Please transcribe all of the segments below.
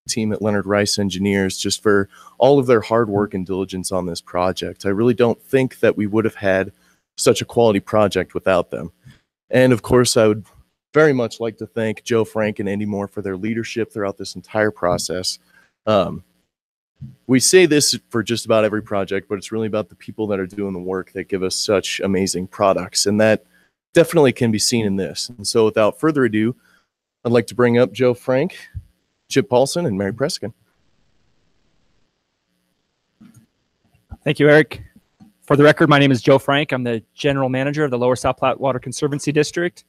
team at Leonard Rice Engineers just for all of their hard work and diligence on this project. I really don't think that we would have had such a quality project without them. And of course, I would very much like to thank Joe Frank and Andy Moore for their leadership throughout this entire process. We say this for just about every project, but it's really about the people that are doing the work that give us such amazing products. And that definitely can be seen in this. And so without further ado, I'd like to bring up Joe Frank, Chip Paulson, and Mary Preskin. Thank you, Eric. For the record, my name is Joe Frank. I'm the general manager of the Lower South Platte Water Conservancy District.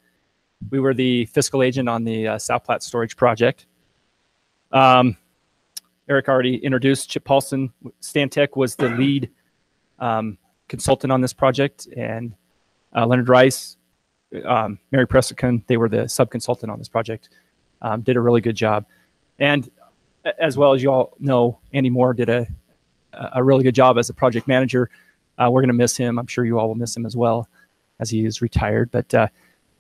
We were the fiscal agent on the South Platte storage project. Eric already introduced Chip Paulson. Stantec was the lead consultant on this project, and Leonard Rice, Mary Preskin, they were the sub-consultant on this project. Did a really good job. And as well as you all know, Andy Moore did a really good job as a project manager. We're going to miss him. I'm sure you all will miss him as well, as he is retired. But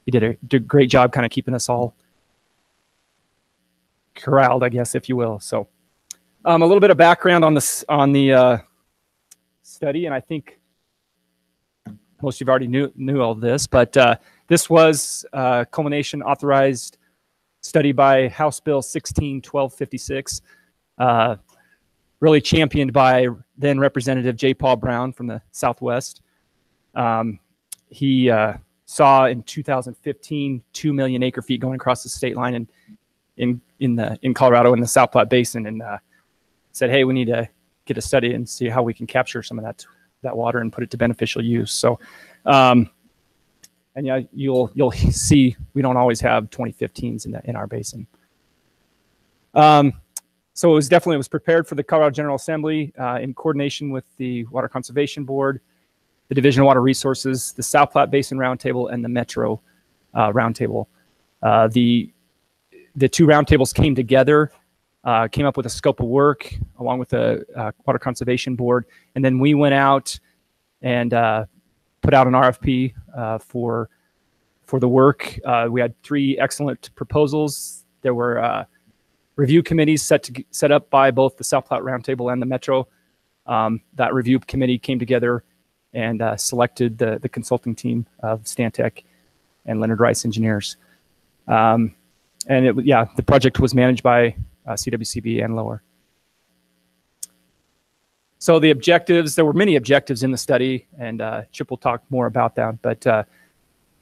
he did a great job kind of keeping us all corralled, I guess, if you will. So a little bit of background on the study, and I think most of you already knew all this, but this was a culmination authorized study by House Bill 16-1256, really championed by then Representative J. Paul Brown from the Southwest. He saw in 2015 2 million acre feet going across the state line in Colorado in the South Platte Basin, and said, hey, we need to get a study and see how we can capture some of that water and put it to beneficial use. So, and yeah, you'll see we don't always have 2015s in our basin. So it was prepared for the Colorado General Assembly in coordination with the Water Conservation Board, the Division of Water Resources, the South Platte Basin Roundtable, and the Metro Roundtable. The two roundtables came together, came up with a scope of work along with the Water Conservation Board, and then we went out and put out an RFP for the work. We had 3 excellent proposals. There were review committees set up by both the South Platte Roundtable and the Metro. That review committee came together and selected the consulting team of Stantec and Leonard Rice Engineers. And the project was managed by CWCB and Lower. So the objectives, there were many objectives in the study, and Chip will talk more about that, but to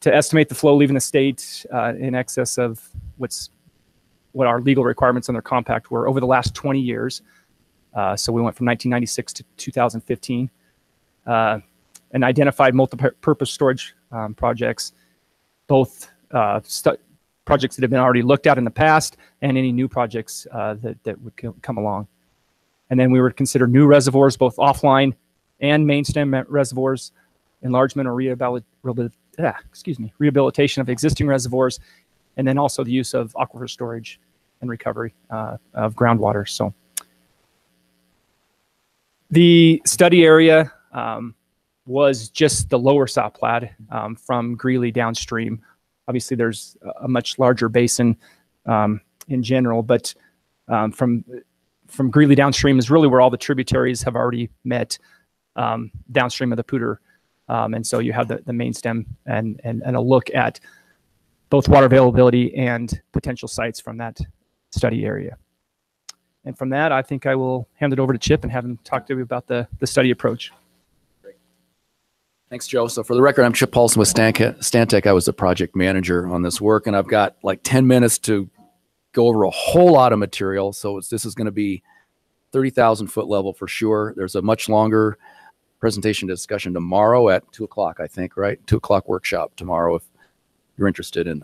estimate the flow leaving the state in excess of what our legal requirements on their compact were over the last 20 years. So we went from 1996 to 2015 and identified multi-purpose storage projects, both projects that have been already looked at in the past and any new projects that would come along. And then we were to consider new reservoirs, both offline and main stem reservoirs, enlargement or rehabilitation of existing reservoirs, and then also the use of aquifer storage and recovery of groundwater. So the study area was just the lower South Platte from Greeley downstream. Obviously, there's a much larger basin in general, but from Greeley downstream is really where all the tributaries have already met downstream of the Poudre. And so you have the main stem and a look at both water availability and potential sites from that study area. And from that, I think I will hand it over to Chip and have him talk to you about the study approach. Great. Thanks, Joe. So for the record, I'm Chip Paulson with Stantec. I was the project manager on this work, and I've got like 10 minutes to go over a whole lot of material. So this is going to be 30,000 foot level for sure. There's a much longer presentation discussion tomorrow at 2 o'clock, I think, right? 2 o'clock workshop tomorrow if you're interested in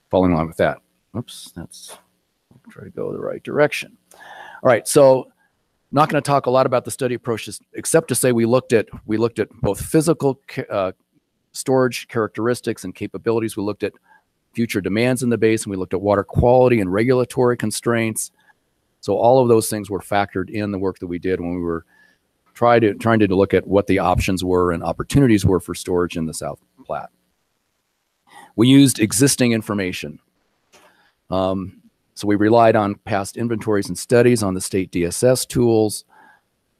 following along with that. Oops, try to go the right direction. All right, so not going to talk a lot about the study approach, except to say we looked at both physical storage characteristics and capabilities. We looked at future demands in the basin. We looked at water quality and regulatory constraints. So all of those things were factored in the work that we did when we were trying to look at what the options were and opportunities were for storage in the South Platte. We used existing information. So we relied on past inventories and studies, on the state DSS tools,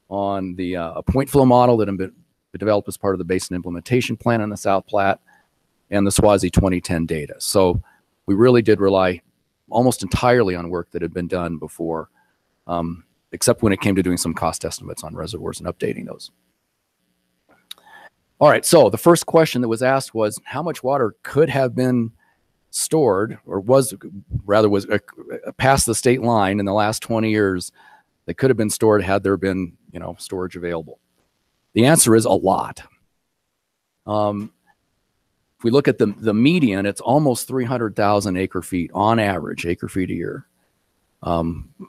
on the a point flow model that had been developed as part of the Basin Implementation Plan in the South Platte, and the SWASI 2010 data. So we really did rely almost entirely on work that had been done before, except when it came to doing some cost estimates on reservoirs and updating those. All right, so the first question that was asked was how much water could have been stored, or was past the state line in the last 20 years that could have been stored had there been, storage available. The answer is a lot. If we look at the median, it's almost 300,000 acre feet on average, acre feet a year,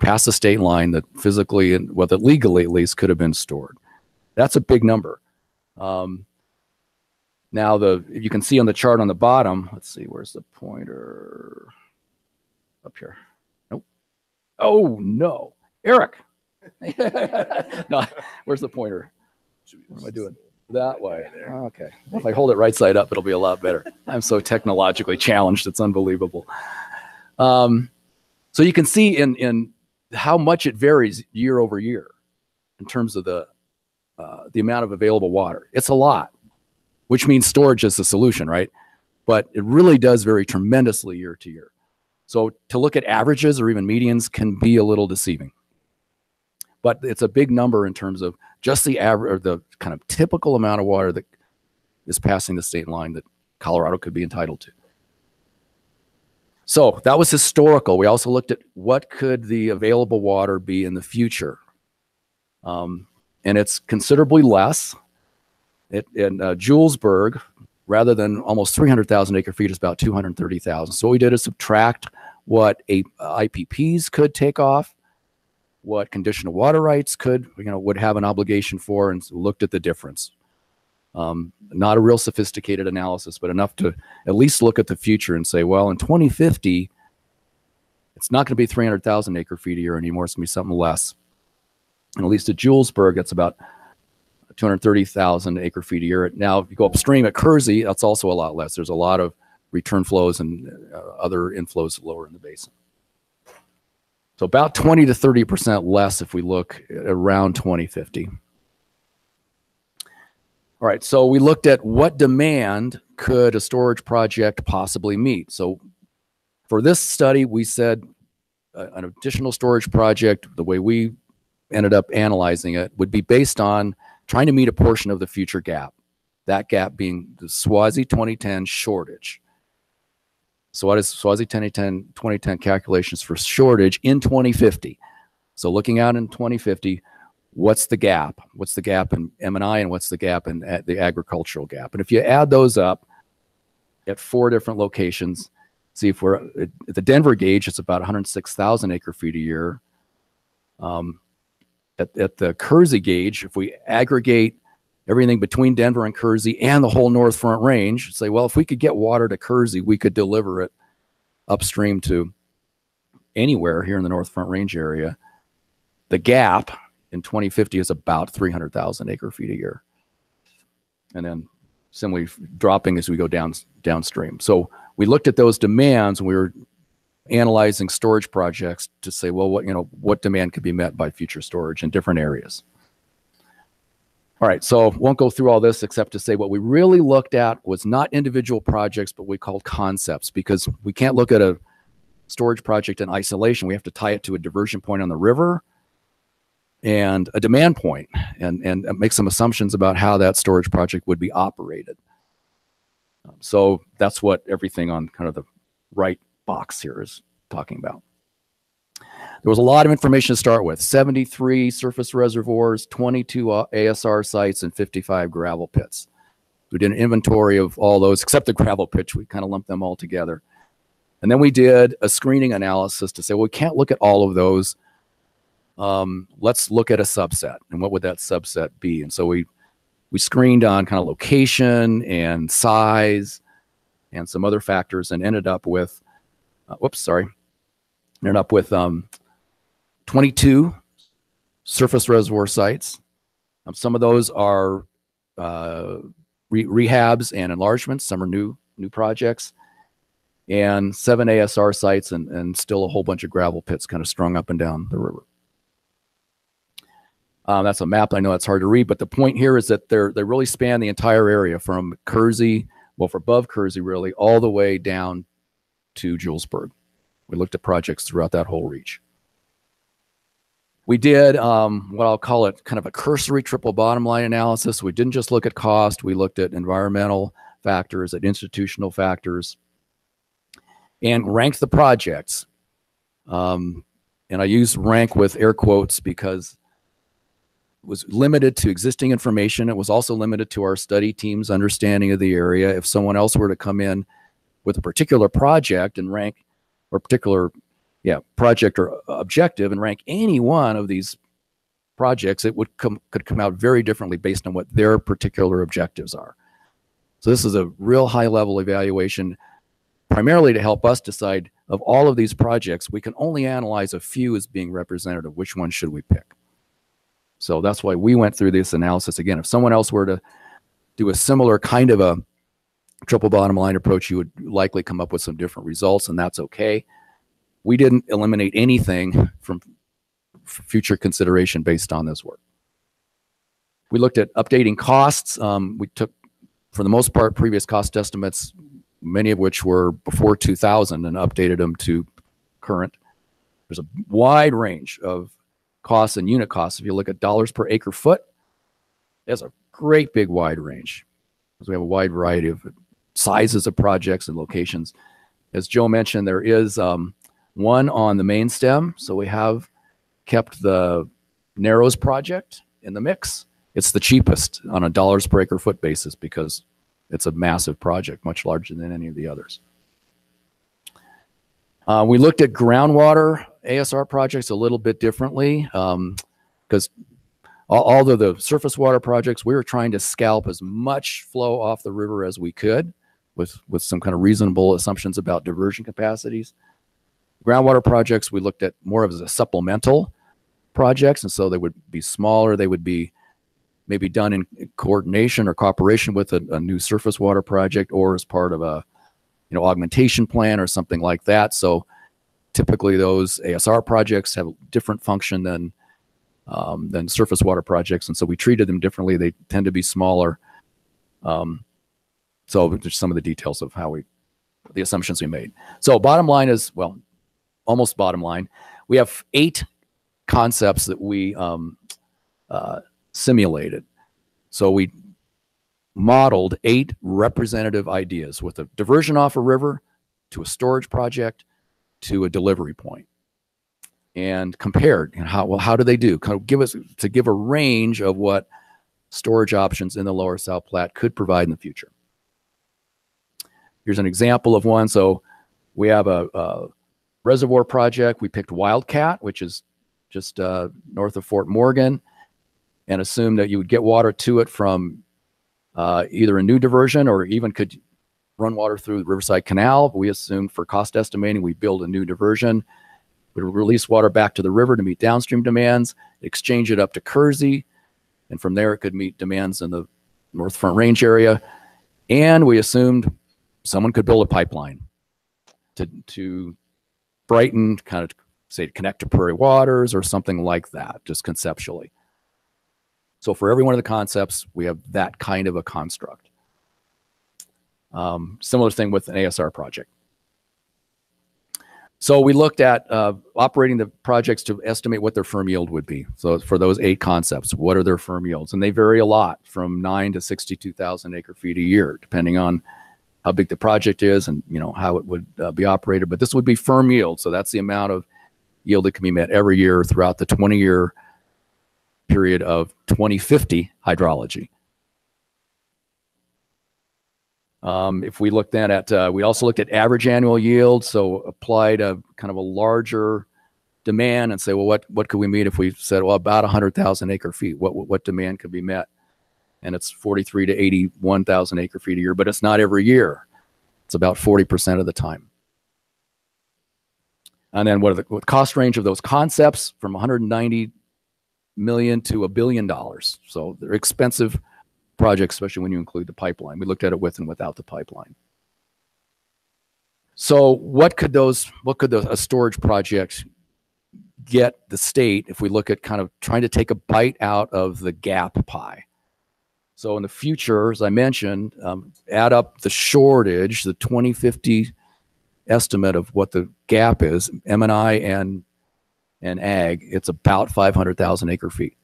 past the state line that physically, and well, that legally at least, could have been stored. That's a big number. Now, you can see on the chart on the bottom, let's see, where's the pointer? Up here. Nope. Oh, no. Eric. No, where's the pointer? What am I doing? That way. Okay. Well, if I hold it right side up, it'll be a lot better. I'm so technologically challenged. It's unbelievable. So you can see in how much it varies year over year in terms of the amount of available water. It's a lot, which means storage is the solution, right? But it really does vary tremendously year to year. So to look at averages or even medians can be a little deceiving. But it's a big number in terms of just the average, or the kind of typical amount of water that is passing the state line that Colorado could be entitled to. So that was historical. We also looked at what could the available water be in the future. And it's considerably less. In Julesburg, rather than almost 300,000 acre feet, is about 230,000. So what we did is subtract what IPPs could take off, what conditional water rights would have an obligation for, and looked at the difference. Not a real sophisticated analysis, but enough to at least look at the future and say, well, in 2050, it's not going to be 300,000 acre feet a year anymore. It's going to be something less. And at least at Julesburg, it's about 230,000 acre feet a year. Now, if you go upstream at Kersey, that's also a lot less. There's a lot of return flows and other inflows lower in the basin. So about 20 to 30% less if we look at around 2050. All right, so we looked at what demand could a storage project possibly meet. So for this study, we said an additional storage project, the way we ended up analyzing it, would be based on trying to meet a portion of the future gap. That gap being the SWASI 2010 shortage. So what is SWASI 2010 calculations for shortage in 2050? So looking out in 2050, what's the gap? What's the gap in M&I, and what's the gap in the agricultural gap? And if you add those up at 4 different locations, see if we're at the Denver gauge, it's about 106,000 acre feet a year. At the Kersey gauge, if we aggregate everything between Denver and Kersey and the whole North Front Range, say, well, if we could get water to Kersey, we could deliver it upstream to anywhere here in the North Front Range area. The gap in 2050 is about 300,000 acre feet a year. And then similarly dropping as we go downstream. So we looked at those demands, and we were analyzing storage projects to say, well, what demand could be met by future storage in different areas. All right, so won't go through all this except to say what we really looked at was not individual projects, but we called concepts, because we can't look at a storage project in isolation. We have to tie it to a diversion point on the river and a demand point, and make some assumptions about how that storage project would be operated. So that's what everything on kind of the right box here is talking about. There was a lot of information to start with: 73 surface reservoirs, 22 ASR sites, and 55 gravel pits. We did an inventory of all those, except the gravel pits. We kind of lumped them all together. And then we did a screening analysis to say, well, we can't look at all of those. Let's look at a subset. And what would that subset be? And so we screened on kind of location and size and some other factors, and ended up with, 22 surface reservoir sites. Some of those are rehabs and enlargements. Some are new projects. and 7 ASR sites, and still a whole bunch of gravel pits kind of strung up and down the river. That's a map. I know that's hard to read, but the point here is that they really span the entire area from Kersey, well, from above Kersey really, all the way down to Julesburg. We looked at projects throughout that whole reach. We did what I'll call it kind of a cursory triple bottom line analysis. We didn't just look at cost. We looked at environmental factors, at institutional factors, and ranked the projects. And I use rank with air quotes because it was limited to existing information. It was also limited to our study team's understanding of the area. If someone else were to come in with a particular project and rank, or particular project or objective and rank any one of these projects, it could come out very differently based on what their particular objectives are. So this is a real high level evaluation, primarily to help us decide of all of these projects, we can only analyze a few as being representative. Which one should we pick? So that's why we went through this analysis. Again, if someone else were to do a similar kind of a triple bottom line approach, you would likely come up with some different results, and that's okay. We didn't eliminate anything from future consideration based on this work. We looked at updating costs. We took, for the most part, previous cost estimates, many of which were before 2000, and updated them to current. There's a wide range of costs and unit costs. If you look at dollars per acre foot, there's a great big wide range, because we have a wide variety of sizes of projects and locations. As Joe mentioned, there is one on the main stem, so we have kept the Narrows project in the mix. It's the cheapest on a dollars per acre foot basis because it's a massive project, much larger than any of the others. We looked at groundwater ASR projects a little bit differently, because although the surface water projects, we were trying to scalp as much flow off the river as we could with some kind of reasonable assumptions about diversion capacities. Groundwater projects, we looked at more of as a supplemental projects, and so they would be smaller. They would be maybe done in coordination or cooperation with a new surface water project, or as part of a augmentation plan or something like that. So typically those ASR projects have a different function than surface water projects, and so we treated them differently. They tend to be smaller. So just some of the details of the assumptions we made. So bottom line is, well, almost bottom line, we have 8 concepts that we simulated. So we modeled 8 representative ideas, with a diversion off a river to a storage project to a delivery point, and compared how do they do, kind of give a range of what storage options in the lower South Platte could provide in the future. Here's an example of one. So we have a reservoir project. We picked Wildcat, which is just north of Fort Morgan, and assumed that you would get water to it from either a new diversion, or even could run water through the Riverside Canal. We assumed, for cost estimating, we build a new diversion. We release water back to the river to meet downstream demands, exchange it up to Kersey, and from there it could meet demands in the North Front Range area. And we assumed someone could build a pipeline to Brighton, kind of say connect to Prairie Waters or something like that, just conceptually. So for every one of the concepts, we have that kind of a construct. Similar thing with an ASR project. So we looked at operating the projects to estimate what their firm yield would be. So for those 8 concepts, what are their firm yields? And they vary a lot, from 9 to 62,000 acre feet a year, depending on how big the project is and how it would be operated. But this would be firm yield. So that's the amount of yield that can be met every year throughout the 20-year period of 2050 hydrology. If we looked then at, we also looked at average annual yield, so applied a kind of a larger demand and say, well, what could we meet if we said, well, about 100,000 acre feet? What demand could be met? And it's 43 to 81,000 acre feet a year, but it's not every year. It's about 40% of the time. And then what the cost range of those concepts, from 190 million to $1 billion. So they're expensive projects, especially when you include the pipeline. We looked at it with and without the pipeline. So what could a storage project get the state if we look at kind of trying to take a bite out of the gap pie? So in the future, as I mentioned, add up the shortage, the 2050 estimate of what the gap is, M&I and ag, it's about 500,000 acre feet.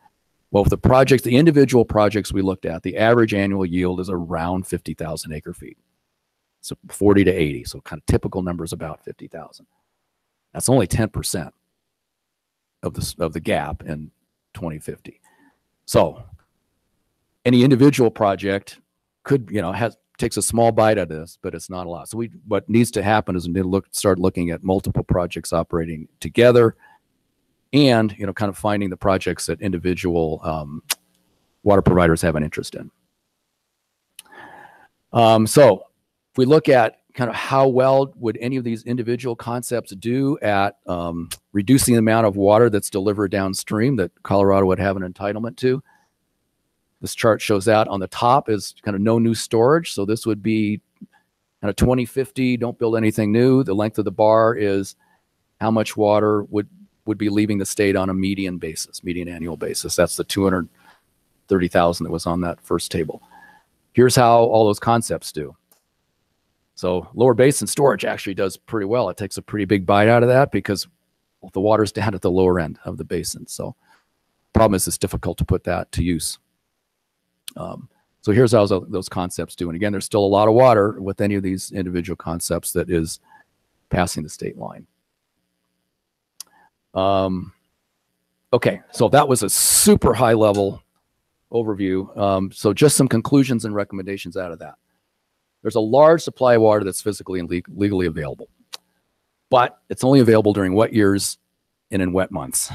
Well, with the individual projects we looked at, the average annual yield is around 50,000 acre feet. So 40 to 80. So kind of typical numbers about 50,000. That's only 10% of the gap in 2050. So any individual project could, takes a small bite out of this, but it's not a lot. So what needs to happen is we need to start looking at multiple projects operating together, and kind of finding the projects that individual water providers have an interest in. So if we look at kind of how well would any of these individual concepts do at reducing the amount of water that's delivered downstream that Colorado would have an entitlement to, this chart shows that. On the top is kind of no new storage. So this would be kind of 2050, don't build anything new. The length of the bar is how much water would be leaving the state on a median annual basis. That's the 230,000 that was on that first table. Here's how all those concepts do. So lower basin storage actually does pretty well. It takes a pretty big bite out of that because the water's down at the lower end of the basin. So the problem is it's difficult to put that to use. So here's how those concepts do. And again, there's still a lot of water with any of these individual concepts that is passing the state line. Okay, so that was a super high level overview. So just some conclusions and recommendations out of that. There's a large supply of water that's physically and legally available, but it's only available during wet years and in wet months.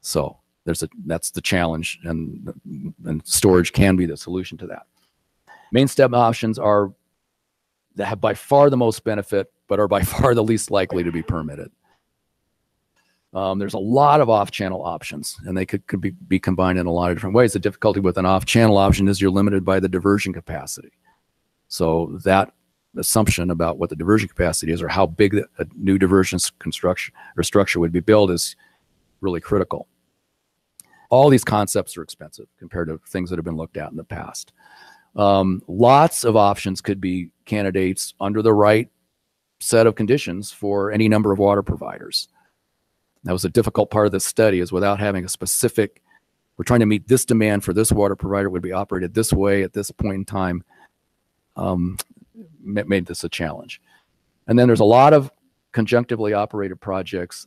So that's the challenge, and storage can be the solution to that. Main step options that have by far the most benefit, but are by far the least likely to be permitted. There's a lot of off-channel options, and they could be combined in a lot of different ways. The difficulty with an off-channel option is you're limited by the diversion capacity. So that assumption about what the diversion capacity is, or how big a new diversion construction or structure would be built, is really critical. All these concepts are expensive compared to things that have been looked at in the past. Lots of options could be candidates under the right set of conditions for any number of water providers. That was a difficult part of this study, is without having a specific, we're trying to meet this demand for this water provider, would be operated this way at this point in time, made this a challenge. And then there's a lot of conjunctively operated projects,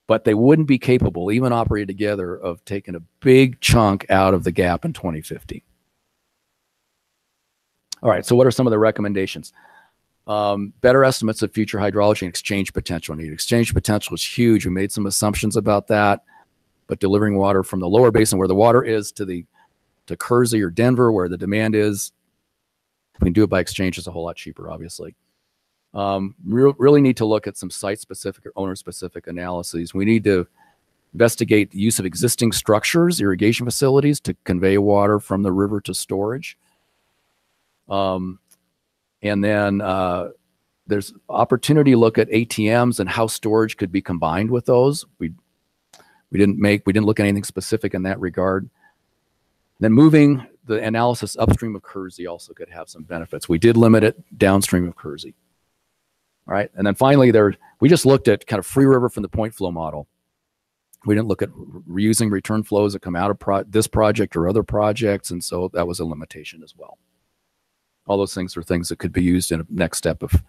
but they wouldn't be capable, even operated together, of taking a big chunk out of the gap in 2050. All right, so what are some of the recommendations? Better estimates of future hydrology and exchange potential need. Exchange potential is huge. We made some assumptions about that, but delivering water from the lower basin where the water is to Kersey or Denver where the demand is, if we can do it by exchange, it's a whole lot cheaper, obviously. Really need to look at some site-specific or owner-specific analyses. We need to investigate the use of existing structures, irrigation facilities, to convey water from the river to storage. And then there's opportunity to look at ATMs and how storage could be combined with those. We didn't look at anything specific in that regard. Then moving the analysis upstream of Kersey also could have some benefits. We did limit it downstream of Kersey. All right, and then finally, we just looked at kind of free river from the point flow model. We didn't look at reusing return flows that come out of this project or other projects, and so that was a limitation as well. All those things are things that could be used in a next step if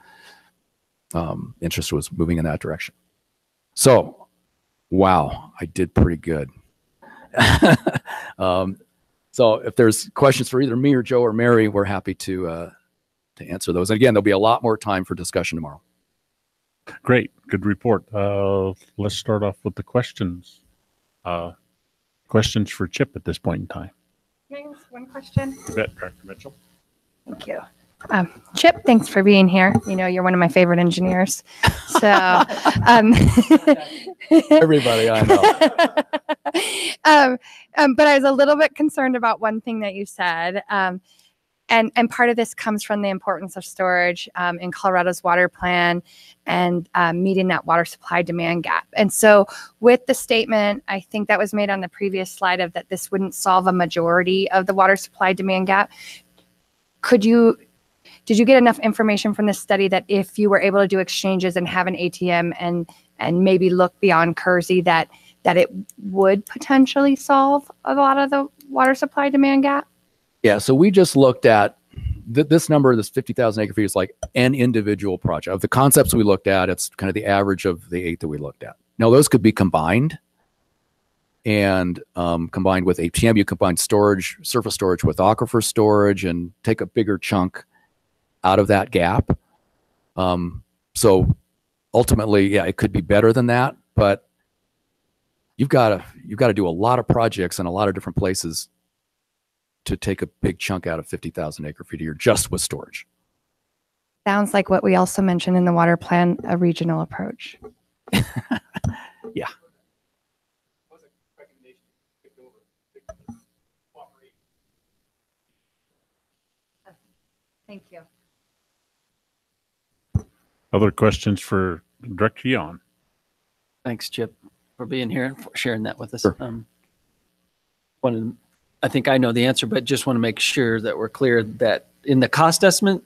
interest was moving in that direction. So, wow, I did pretty good. So if there's questions for either me or Joe or Mary, we're happy to answer those. And again, there'll be a lot more time for discussion tomorrow. Great. Good report. Let's start off with the questions. Questions for Chip at this point in time. Can I ask one question? You bet, Dr. Mitchell. Thank you. Chip, thanks for being here. You know, you're one of my favorite engineers. So, Everybody I know. But I was a little bit concerned about one thing that you said. And part of this comes from the importance of storage in Colorado's water plan and meeting that water supply demand gap. And so with the statement, I think that was made on the previous slide of that this wouldn't solve a majority of the water supply demand gap. Did you get enough information from this study that if you were able to do exchanges and have an ATM and maybe look beyond Kersey that it would potentially solve a lot of the water supply demand gap? Yeah, so we just looked at this number, this 50,000 acre feet is like an individual project. Of the concepts we looked at, it's kind of the average of the 8 that we looked at. Now, those could be combined and combined with ATM. You combine storage, surface storage with aquifer storage and take a bigger chunk out of that gap. So ultimately, yeah, it could be better than that, but you've got to do a lot of projects in a lot of different places to take a big chunk out of 50,000 acre feet a year just with storage. Sounds like what we also mentioned in the water plan, a regional approach. Yeah. Thank you. Other questions for Director Yon? Thanks, Chip, for being here and for sharing that with us. Sure. I think I know the answer, but just want to make sure that we're clear that in the cost estimate,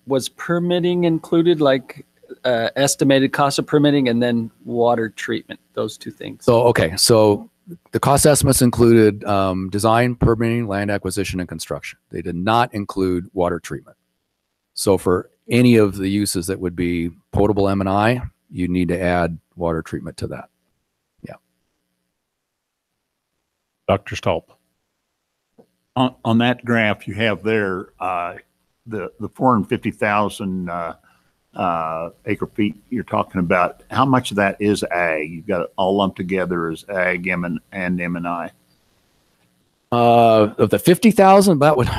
was permitting included, like estimated cost of permitting and then water treatment, those two things? So, okay. So the cost estimates included design, permitting, land acquisition, and construction. They did not include water treatment. So for any of the uses that would be potable M&I, you need to add water treatment to that. Yeah. Dr. Stolp. On that graph you have there, the 450,000 acre feet you're talking about, how much of that is ag? You've got it all lumped together as ag and M&I. Of the 50,000, that would,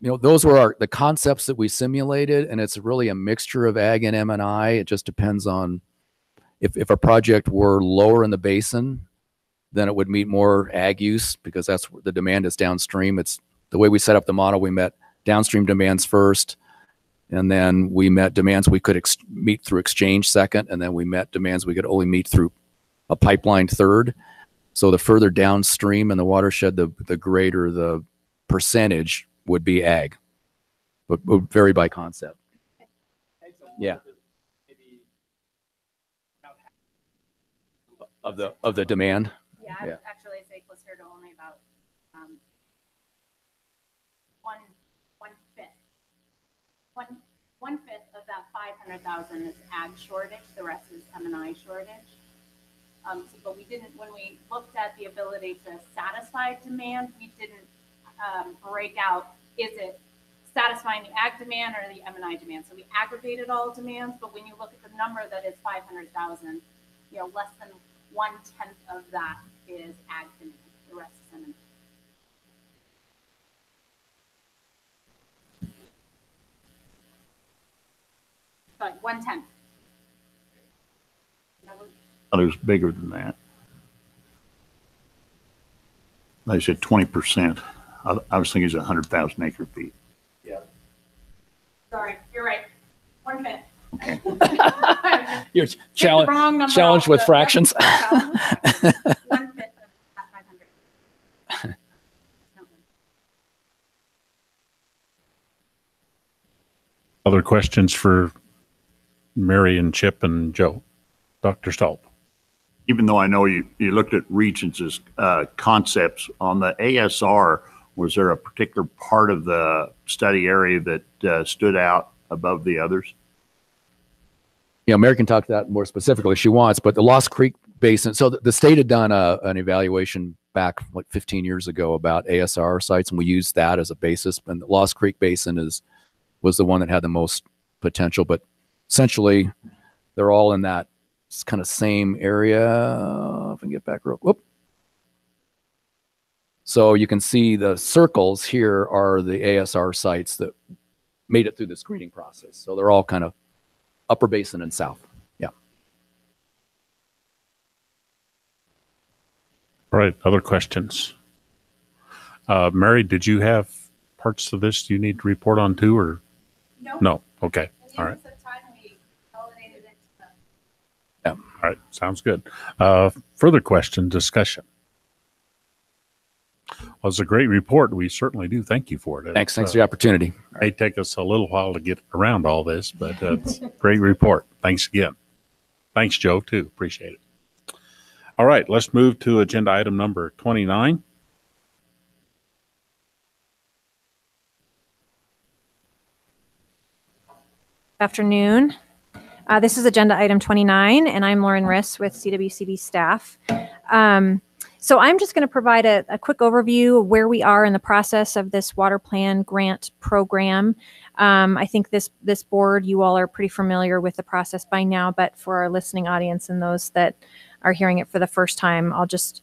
those were the concepts that we simulated, and it's really a mixture of ag and M&I. It just depends on if a project were lower in the basin, then it would meet more ag use because that's where the demand is downstream. It's the way we set up the model. We met downstream demands first, and then we met demands we could meet through exchange second, and then we met demands we could only meet through a pipeline third. So the further downstream in the watershed, the greater the percentage would be ag, but would vary by concept. Yeah. Of the demand. Yeah, actually, it's closer to only about one fifth of that 500,000 is ag shortage. The rest is M&I shortage. But we didn't, when we looked at the ability to satisfy demand, we didn't break out, is it satisfying the ag demand or the M&I demand? So we aggregated all demands, but when you look at the number that is 500,000, less than 1/10 of that is ag demand. The rest is M&I. Sorry, 1/10. Thought it was bigger than that. They said 20%. I was thinking it's 100,000 acre feet. Yeah. Sorry, you're right. 1/5. Okay. You're wrong number challenged off with the- fractions. 1/5 of that 500. Other questions for Mary and Chip and Joe? Dr. Stolp. Even though I know you looked at regions as concepts, on the ASR, was there a particular part of the study area that stood out above the others? Mary can talk to that more specifically if she wants, but the Lost Creek Basin, so the state had done an evaluation back like 15 years ago about ASR sites, and we used that as a basis. And the Lost Creek Basin was the one that had the most potential, but essentially they're all in that kind of same area. If I can get back real quick. So you can see the circles here are the ASR sites that made it through the screening process. So they're all kind of upper basin and south. Yeah. All right. Other questions? Mary, did you have parts of this you need to report on too, or? No. Okay. All right. Yeah. All right. Sounds good. Further question, discussion. Well, it's a great report. We certainly do thank you for it. Thanks for the opportunity. It may take us a little while to get around all this, but it's a great report. Thanks again. Thanks, Joe, too. Appreciate it. All right, let's move to agenda item number 29. Afternoon. This is agenda item 29, and I'm Lauren Riss with CWCB staff. So I'm just going to provide a quick overview of where we are in the process of this water plan grant program. I think this board, you all are pretty familiar with the process by now, but for our listening audience and those that are hearing it for the first time, I'll just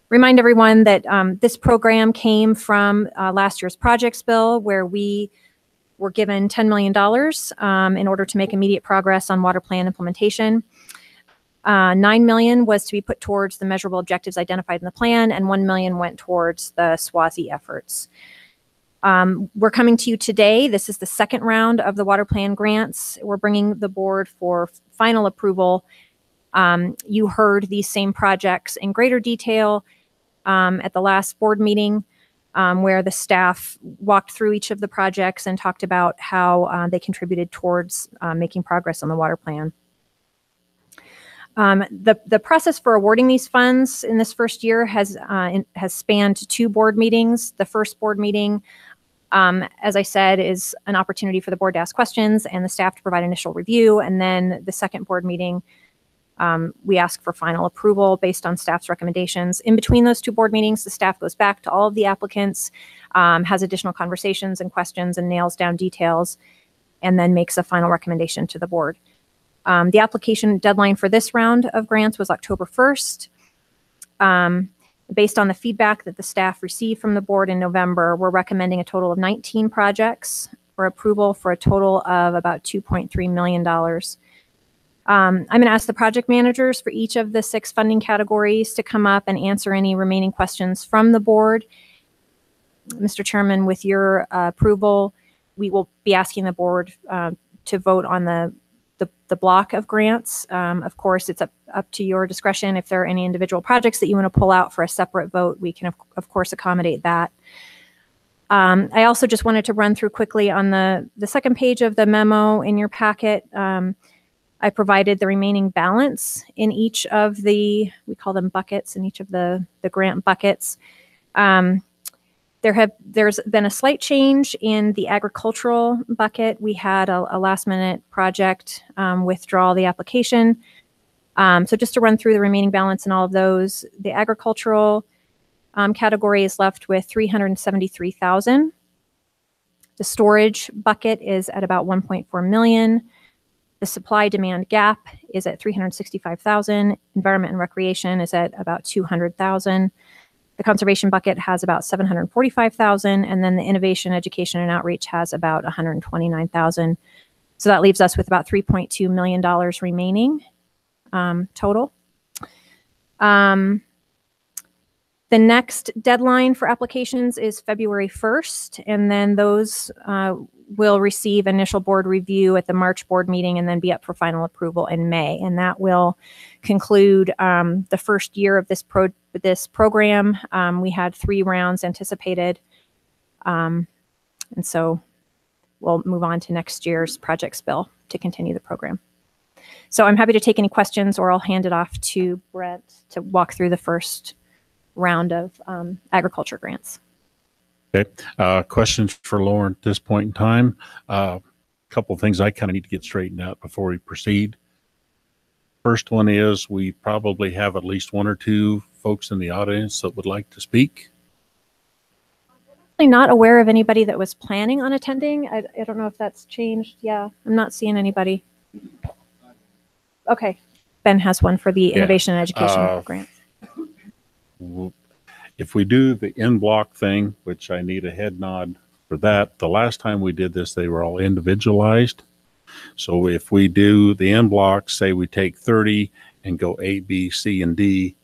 remind everyone that this program came from last year's projects bill, where we were given $10 million in order to make immediate progress on water plan implementation. $9 million was to be put towards the measurable objectives identified in the plan, and $1 million went towards the SWASI efforts. We're coming to you today. This is the second round of the water plan grants. We're bringing the board for final approval. You heard these same projects in greater detail at the last board meeting, where the staff walked through each of the projects and talked about how they contributed towards making progress on the water plan. The process for awarding these funds in this first year has spanned 2 board meetings. The first board meeting, as I said, is an opportunity for the board to ask questions and the staff to provide initial review. And then the second board meeting, we ask for final approval based on staff's recommendations. In between those 2 board meetings, the staff goes back to all of the applicants, has additional conversations and questions, and nails down details, and then makes a final recommendation to the board. The application deadline for this round of grants was October 1st. Based on the feedback that the staff received from the board in November, we're recommending a total of 19 projects for approval for a total of about $2.3 million. I'm going to ask the project managers for each of the 6 funding categories to come up and answer any remaining questions from the board. Mr. Chairman, with your approval, we will be asking the board to vote on the block of grants. Of course, it's up to your discretion. If there are any individual projects that you want to pull out for a separate vote, we can, of course, accommodate that. I also just wanted to run through quickly on the second page of the memo in your packet. I provided the remaining balance in each of the, we call them buckets, in each of the grant buckets. There's been a slight change in the agricultural bucket. We had a last minute project withdraw the application. So just to run through the remaining balance in all of those, the agricultural category is left with $373,000. The storage bucket is at about $1.4 million. The supply demand gap is at $365,000. Environment and recreation is at about $200,000. The conservation bucket has about $745,000, and then the innovation, education, and outreach has about $129,000. So that leaves us with about $3.2 million remaining total. The next deadline for applications is February 1st, and then those will receive initial board review at the March board meeting and then be up for final approval in May. And that will conclude the first year of this program. We had 3 rounds anticipated. And so we'll move on to next year's projects bill to continue the program. So I'm happy to take any questions, or I'll hand it off to Brent to walk through the first round of agriculture grants. Okay. Questions for Lauren at this point in time? A couple of things I kind of need to get straightened out before we proceed. First one is we probably have at least 1 or 2 folks in the audience that would like to speak. I'm not aware of anybody that was planning on attending. I don't know if that's changed. Yeah, I'm not seeing anybody. Okay. Ben has one for the innovation and education grant. If we do the in-block thing, which I need a head nod for that, the last time we did this, they were all individualized. So if we do the in-block, say we take 30 and go A, B, C, and D,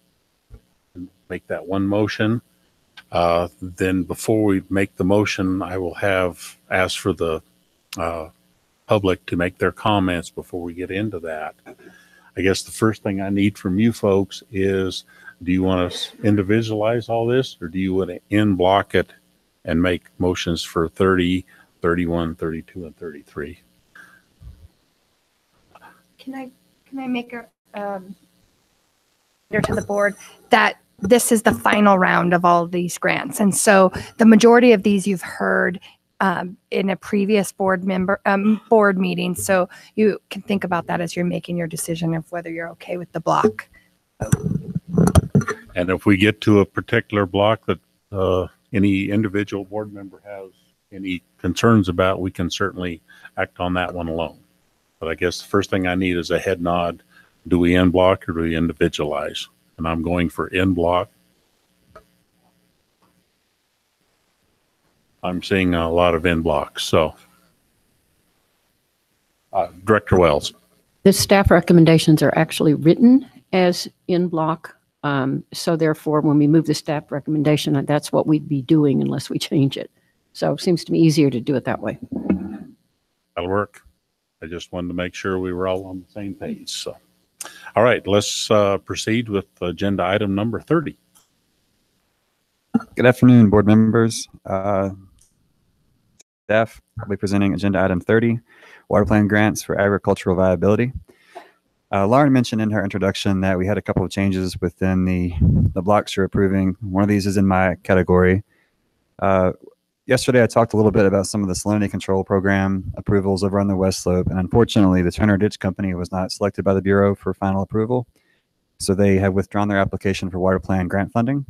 and make that one motion, Then before we make the motion, I will ask for the public to make their comments before we get into that. I guess the first thing I need from you folks is, do you want to individualize all this, or do you want to in block it and make motions for 30, 31, 32, and 33? Can I make a to the board that this is the final round of all of these grants, and so the majority of these you've heard in a previous board meeting. So you can think about that as you're making your decision of whether you're okay with the block. And if we get to a particular block that any individual board member has any concerns about, we can certainly act on that one alone. But I guess the first thing I need is a head nod. Do we end block or do we individualize? And I'm going for end block. I'm seeing a lot of end blocks. So, Director Wells. The staff recommendations are actually written as in block. So therefore, when we move the staff recommendation, that's what we'd be doing unless we change it. So it seems to me easier to do it that way. That'll work. I just wanted to make sure we were all on the same page. So, all right, let's proceed with agenda item number 30. Good afternoon, board members. Staff, I'll be presenting agenda item 30, water plan grants for agricultural viability. Lauren mentioned in her introduction that we had a couple of changes within the blocks you're approving. One of these is in my category. Yesterday, I talked a little bit about some of the salinity control program approvals over on the West Slope, and unfortunately, the Turner Ditch Company was not selected by the Bureau for final approval. So they have withdrawn their application for water plan grant funding.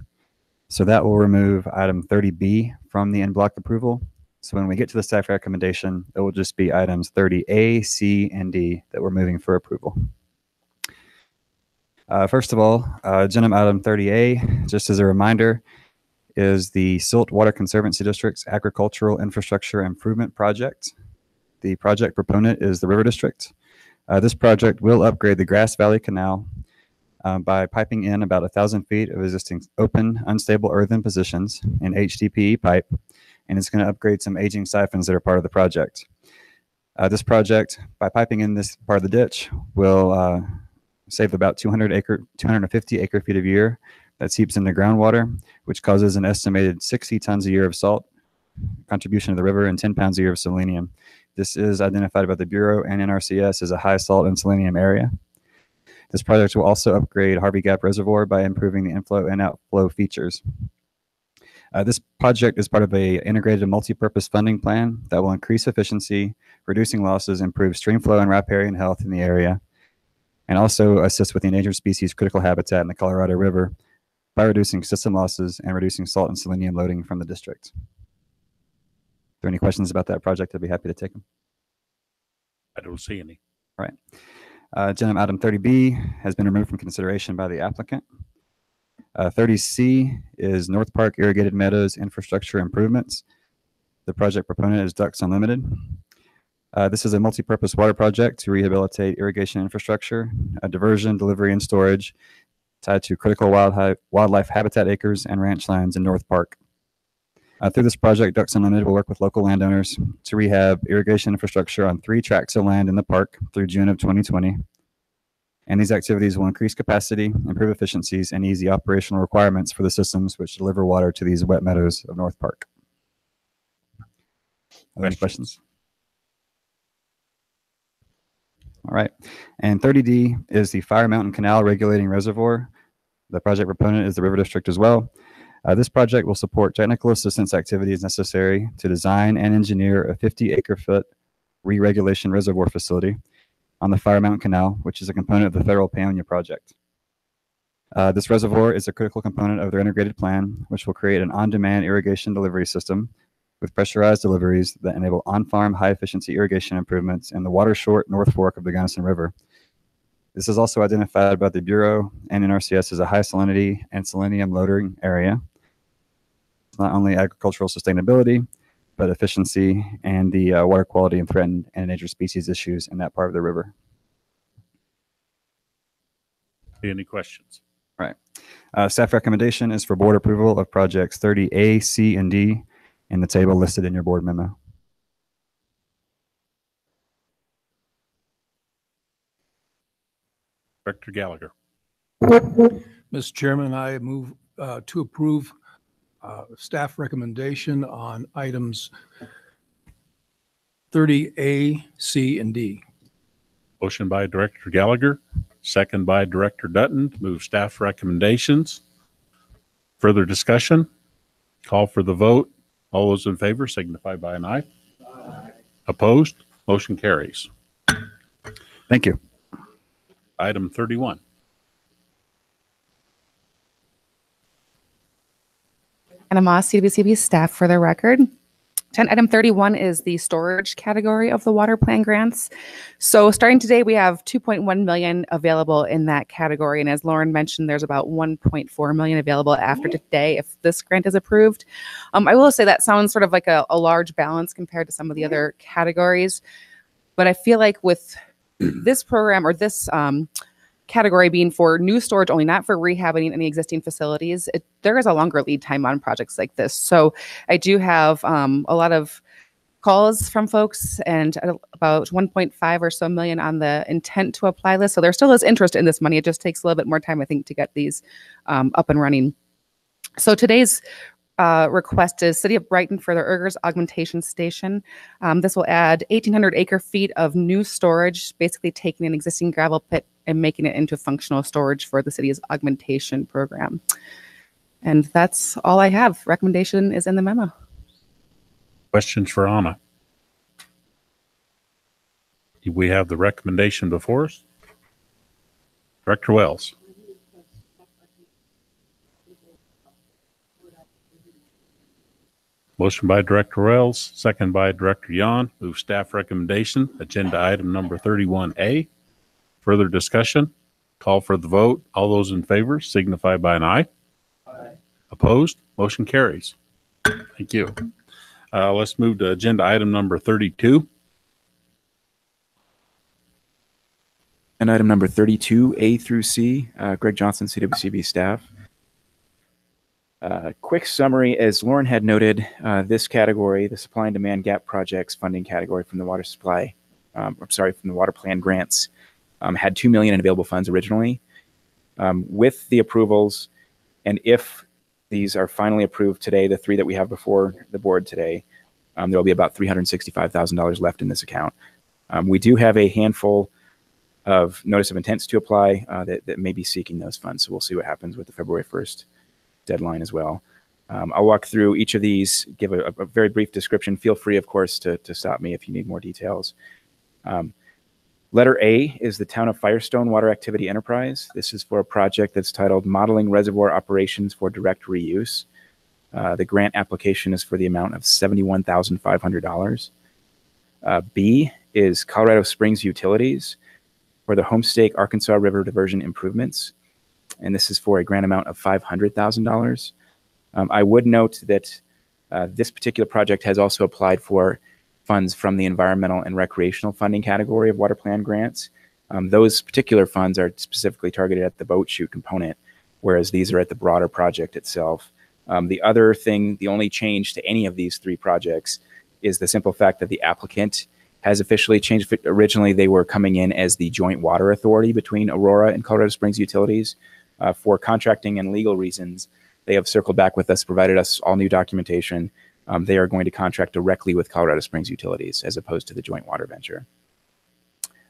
So that will remove item 30B from the in-block approval. So when we get to the staff recommendation, it will just be items 30A, C, and D that we're moving for approval. First of all, agenda item 30A, just as a reminder, is the Silt Water Conservancy District's Agricultural Infrastructure Improvement Project. The project proponent is the River District. This project will upgrade the Grass Valley Canal by piping in about 1,000 feet of existing open, unstable earthen positions in HDPE pipe, and it's going to upgrade some aging siphons that are part of the project. This project, by piping in this part of the ditch, will save about 250 acre feet a year. That seeps into groundwater, which causes an estimated 60 tons a year of salt contribution to the river and 10 pounds a year of selenium. This is identified by the Bureau and NRCS as a high salt and selenium area. This project will also upgrade Harvey Gap Reservoir by improving the inflow and outflow features. This project is part of an integrated multi-purpose funding plan that will increase efficiency, reducing losses, improve stream flow and riparian health in the area, and also assist with the endangered species critical habitat in the Colorado River by reducing system losses and reducing salt and selenium loading from the district. If there are any questions about that project, I'd be happy to take them. I don't see any. All right. Agenda item 30B has been removed from consideration by the applicant. 30C is North Park Irrigated Meadows Infrastructure Improvements. The project proponent is Ducks Unlimited. This is a multi-purpose water project to rehabilitate irrigation infrastructure, diversion, delivery, and storage tied to critical wildlife habitat acres and ranch lands in North Park. Through this project, Ducks Unlimited will work with local landowners to rehab irrigation infrastructure on 3 tracts of land in the park through June of 2020. And these activities will increase capacity, improve efficiencies, and ease the operational requirements for the systems which deliver water to these wet meadows of North Park. Any questions? All right. And 30D is the Fire Mountain Canal Regulating Reservoir. The project proponent is the River District as well. This project will support technical assistance activities necessary to design and engineer a 50 acre-foot re-regulation reservoir facility on the Fire Mountain Canal, which is a component of the federal Paonia project. This reservoir is a critical component of their integrated plan, which will create an on-demand irrigation delivery system with pressurized deliveries that enable on-farm high-efficiency irrigation improvements in the water-short North Fork of the Gunnison River. This is also identified by the Bureau and NRCS as a high salinity and selenium loading area. It's not only agricultural sustainability, but efficiency and the water quality and threatened and endangered species issues in that part of the river. Any questions? Staff recommendation is for board approval of projects 30A, C, and D in the table listed in your board memo. Director Gallagher. Mr. Chairman, I move to approve staff recommendation on items 30A, C, and D. Motion by Director Gallagher, second by Director Dutton to move staff recommendations. Further discussion? Call for the vote. All those in favor signify by an aye. Aye. Opposed? Motion carries. Thank you. Item 31. Anna Moss, CWCB staff for the record. Item 31 is the storage category of the water plan grants. So starting today, we have 2.1 million available in that category. And as Lauren mentioned, there's about 1.4 million available after today if this grant is approved. I will say that sounds sort of like a large balance compared to some of the other categories. But I feel like with this program or this category being for new storage only, not for rehabbing any existing facilities, there is a longer lead time on projects like this. So I do have a lot of calls from folks and about 1.5 or so million on the intent to apply list. So there still is interest in this money. It just takes a little bit more time, I think, to get these up and running. So today's request is City of Brighton for their Ergers Augmentation Station. This will add 1,800 acre feet of new storage, basically taking an existing gravel pit and making it into functional storage for the city's augmentation program. And that's all I have. Recommendation is in the memo. Questions for Anna? We have the recommendation before us. Director Wells. Motion by Director Wells, second by Director Yon. Move staff recommendation, agenda item number 31A. Further discussion? Call for the vote. All those in favor signify by an aye. Aye. Opposed? Motion carries. Thank you. Let's move to agenda item number 32. And item number 32, A through C, Greg Johnson, CWCB staff. Quick summary, as Lauren had noted, this category, the supply and demand gap projects funding category from the water supply, from the water plan grants, had 2 million in available funds originally. With the approvals, and if these are finally approved today, the three that we have before the board today, there will be about $365,000 left in this account. We do have a handful of notice of intents to apply that may be seeking those funds. So we'll see what happens with the February 1st deadline as well. I'll walk through each of these, give a very brief description. Feel free, of course, to stop me if you need more details. Letter A is the Town of Firestone Water Activity Enterprise. This is for a project that's titled Modeling Reservoir Operations for Direct Reuse. The grant application is for the amount of $71,500. B is Colorado Springs Utilities for the Homestake Arkansas River Diversion Improvements. And this is for a grant amount of $500,000. I would note that this particular project has also applied for funds from the environmental and recreational funding category of water plan grants. Those particular funds are specifically targeted at the boat chute component, whereas these are at the broader project itself. The other thing, the only change to any of these three projects is the simple fact that the applicant has officially changed. Originally, they were coming in as the joint water authority between Aurora and Colorado Springs Utilities. For contracting and legal reasons, they have circled back with us, provided us all new documentation. They are going to contract directly with Colorado Springs Utilities as opposed to the joint water venture.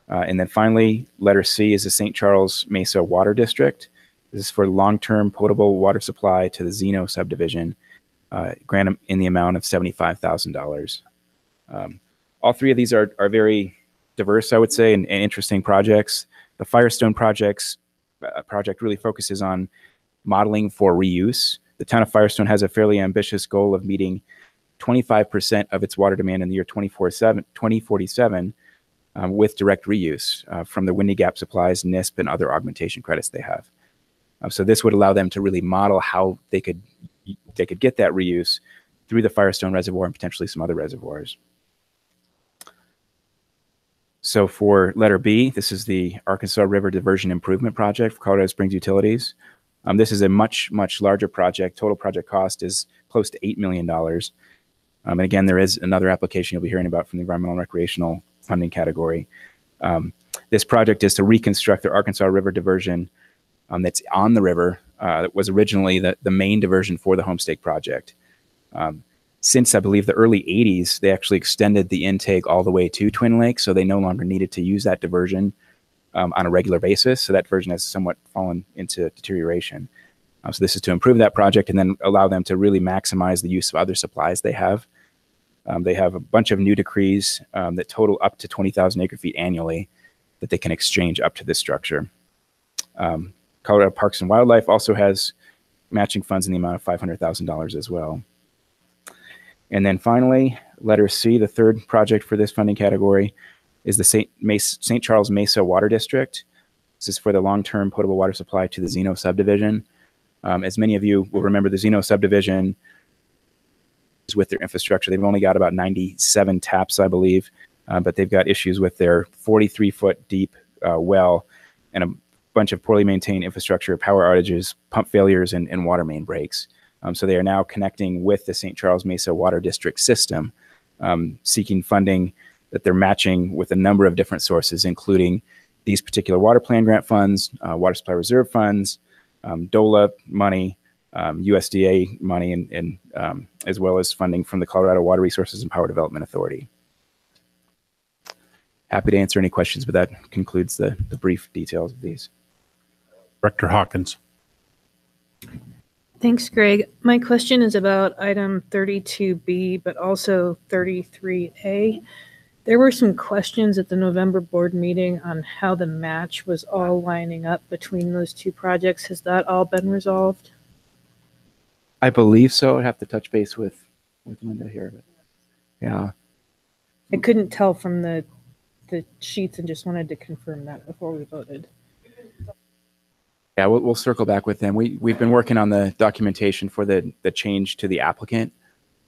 And then finally, letter C is the St. Charles Mesa Water District. This is for long-term potable water supply to the Zeno subdivision, grant in the amount of $75,000. All three of these are very diverse, I would say, and interesting projects. The Firestone project really focuses on modeling for reuse. The town of Firestone has a fairly ambitious goal of meeting 25% of its water demand in the year 2047 with direct reuse from the Windy Gap supplies, NISP, and other augmentation credits they have. So this would allow them to really model how they could get that reuse through the Firestone Reservoir and potentially some other reservoirs. So for letter B, this is the Arkansas River Diversion Improvement Project for Colorado Springs Utilities. This is a much, much larger project. Total project cost is close to $8 million. And again, there is another application you'll be hearing about from the environmental and recreational funding category. This project is to reconstruct the Arkansas River diversion that's on the river. That was originally the main diversion for the Homestake project. Since I believe the early 80s, they actually extended the intake all the way to Twin Lake, so they no longer needed to use that diversion on a regular basis. So that diversion has somewhat fallen into deterioration. So this is to improve that project and then allow them to really maximize the use of other supplies they have. They have a bunch of new decrees that total up to 20,000 acre feet annually that they can exchange up to this structure. Colorado Parks and Wildlife also has matching funds in the amount of $500,000 as well. And then finally, letter C, the third project for this funding category, is the St. Charles Mesa Water District. This is for the long-term potable water supply to the Zeno subdivision. As many of you will remember, the Zeno subdivision is with their infrastructure. They've only got about 97 taps, I believe, but they've got issues with their 43-foot deep well and a bunch of poorly maintained infrastructure, power outages, pump failures, and water main breaks. So they are now connecting with the St. Charles Mesa Water District system, seeking funding that they're matching with a number of different sources, including these particular water plan grant funds, water supply reserve funds, DOLA money, USDA money, and as well as funding from the Colorado Water Resources and Power Development Authority. Happy to answer any questions, but that concludes the brief details of these. Director Hawkins. Thanks, Greg. My question is about item 32B, but also 33A. There were some questions at the November board meeting on how the match was all lining up between those two projects. Has that all been resolved? I believe so. I'd have to touch base with Linda here. But yeah. I couldn't tell from the sheets and just wanted to confirm that before we voted. Yeah, we'll circle back with them. We've been working on the documentation for the change to the applicant,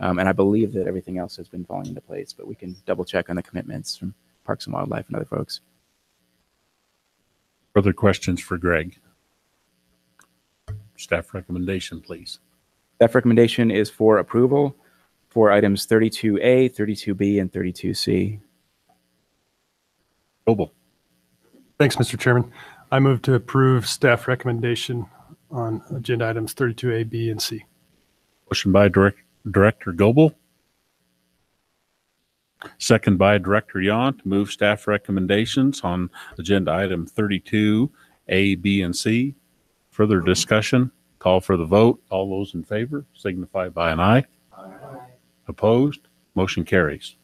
and I believe that everything else has been falling into place, but we can double check on the commitments from Parks and Wildlife and other folks. Further questions for Greg? Staff recommendation, please. Staff recommendation is for approval for items 32A, 32B, and 32C. Noble. Thanks, Mr. Chairman. I move to approve staff recommendation on agenda items 32A, B, and C. Motion by Director Goebel. Second by Director Yon to move staff recommendations on agenda item 32A, B, and C. Further discussion? Call for the vote. All those in favor signify by an aye. Aye. Opposed? Motion carries.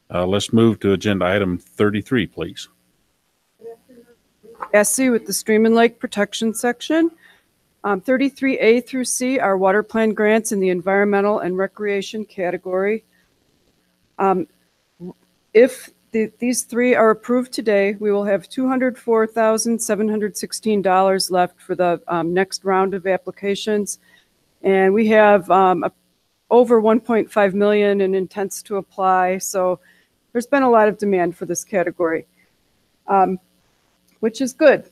Let's move to agenda item 33, please. SC with the Stream and Lake Protection section. 33A through C are water plan grants in the environmental and recreation category. If these three are approved today, we will have $204,716 left for the next round of applications. And we have over 1.5 million in intents to apply. So there's been a lot of demand for this category, which is good.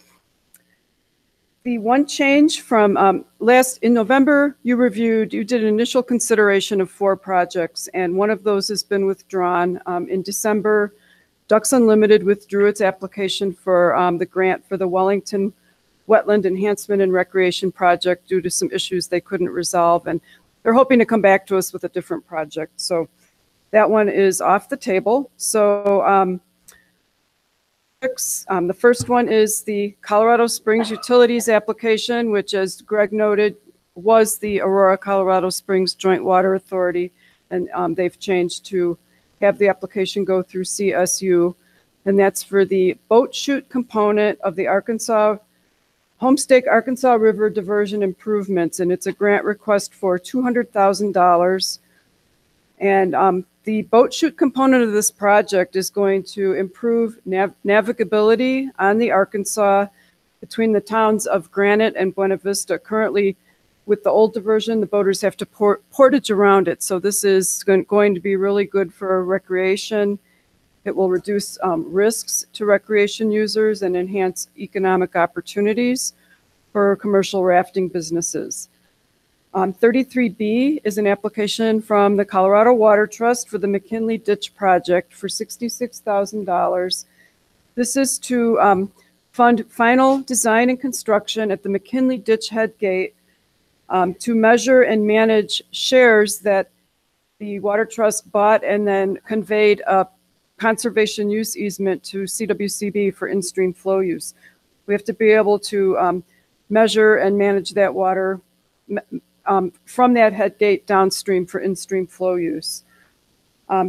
The one change from in November, you did an initial consideration of 4 projects, and one of those has been withdrawn. In December, Ducks Unlimited withdrew its application for the grant for the Wellington Wetland Enhancement and Recreation Project due to some issues they couldn't resolve, and they're hoping to come back to us with a different project. So that one is off the table. So the first one is the Colorado Springs Utilities application, which, as Greg noted, was the Aurora Colorado Springs Joint Water Authority, and they've changed to have the application go through CSU, and that's for the boat chute component of the Homestake Arkansas River Diversion Improvements, and it's a grant request for $200,000. And the boat chute component of this project is going to improve navigability on the Arkansas between the towns of Granite and Buena Vista. Currently, with the old diversion, the boaters have to portage around it. So this is going to be really good for recreation. It will reduce risks to recreation users and enhance economic opportunities for commercial rafting businesses. 33B is an application from the Colorado Water Trust for the McKinley Ditch Project for $66,000. This is to fund final design and construction at the McKinley Ditch Head Gate to measure and manage shares that the Water Trust bought and then conveyed a conservation use easement to CWCB for in-stream flow use. We have to be able to measure and manage that water from that head gate downstream for in-stream flow use.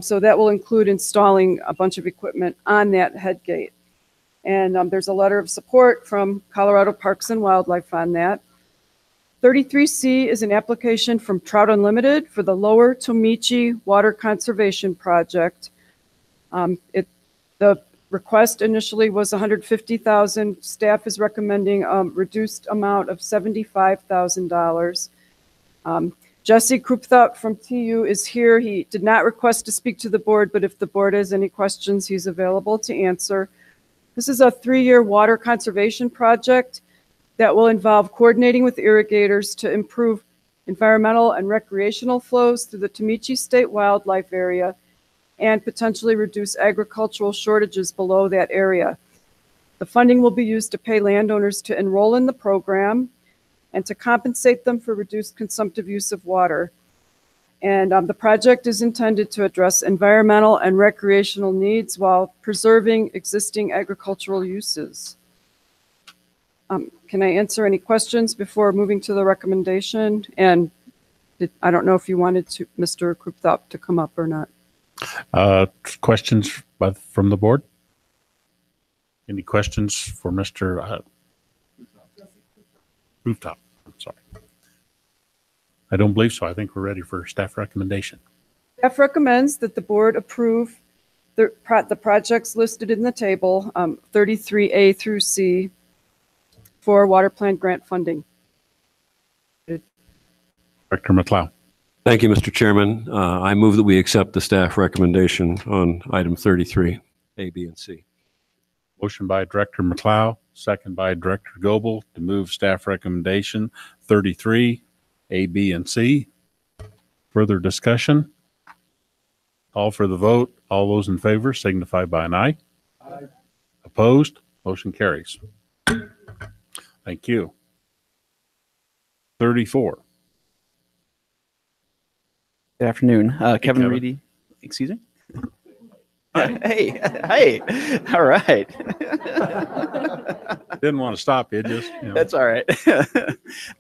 So that will include installing a bunch of equipment on that head gate. And there's a letter of support from Colorado Parks and Wildlife on that. 33C is an application from Trout Unlimited for the Lower Tomichi Water Conservation Project. The request initially was $150,000. Staff is recommending a reduced amount of $75,000. Jesse Krupthaupt from TU is here. He did not request to speak to the board, but if the board has any questions, he's available to answer. This is a 3-year water conservation project that will involve coordinating with irrigators to improve environmental and recreational flows through the Tomichi State Wildlife Area and potentially reduce agricultural shortages below that area. The funding will be used to pay landowners to enroll in the program and to compensate them for reduced consumptive use of water. And the project is intended to address environmental and recreational needs while preserving existing agricultural uses. Can I answer any questions before moving to the recommendation? And I don't know if you wanted to, Mr. Krupthaupt, to come up or not. Questions from the board? Any questions for Mr. Rooftop? I'm sorry. I don't believe so. I think we're ready for staff recommendation. Staff recommends that the board approve the projects listed in the table, 33A through C, for water plant grant funding. Director McLeod. Thank you, Mr. Chairman. I move that we accept the staff recommendation on item 33, A, B, and C. Motion by Director McLeod, second by Director Goebel to move staff recommendation 33, A, B, and C. Further discussion? Call for the vote. All those in favor signify by an aye. Aye. Opposed? Motion carries. Thank you. 34. Good afternoon. Kevin Reedy. Excuse me? Hey, all right. Didn't want to stop you, just, you know. That's all right.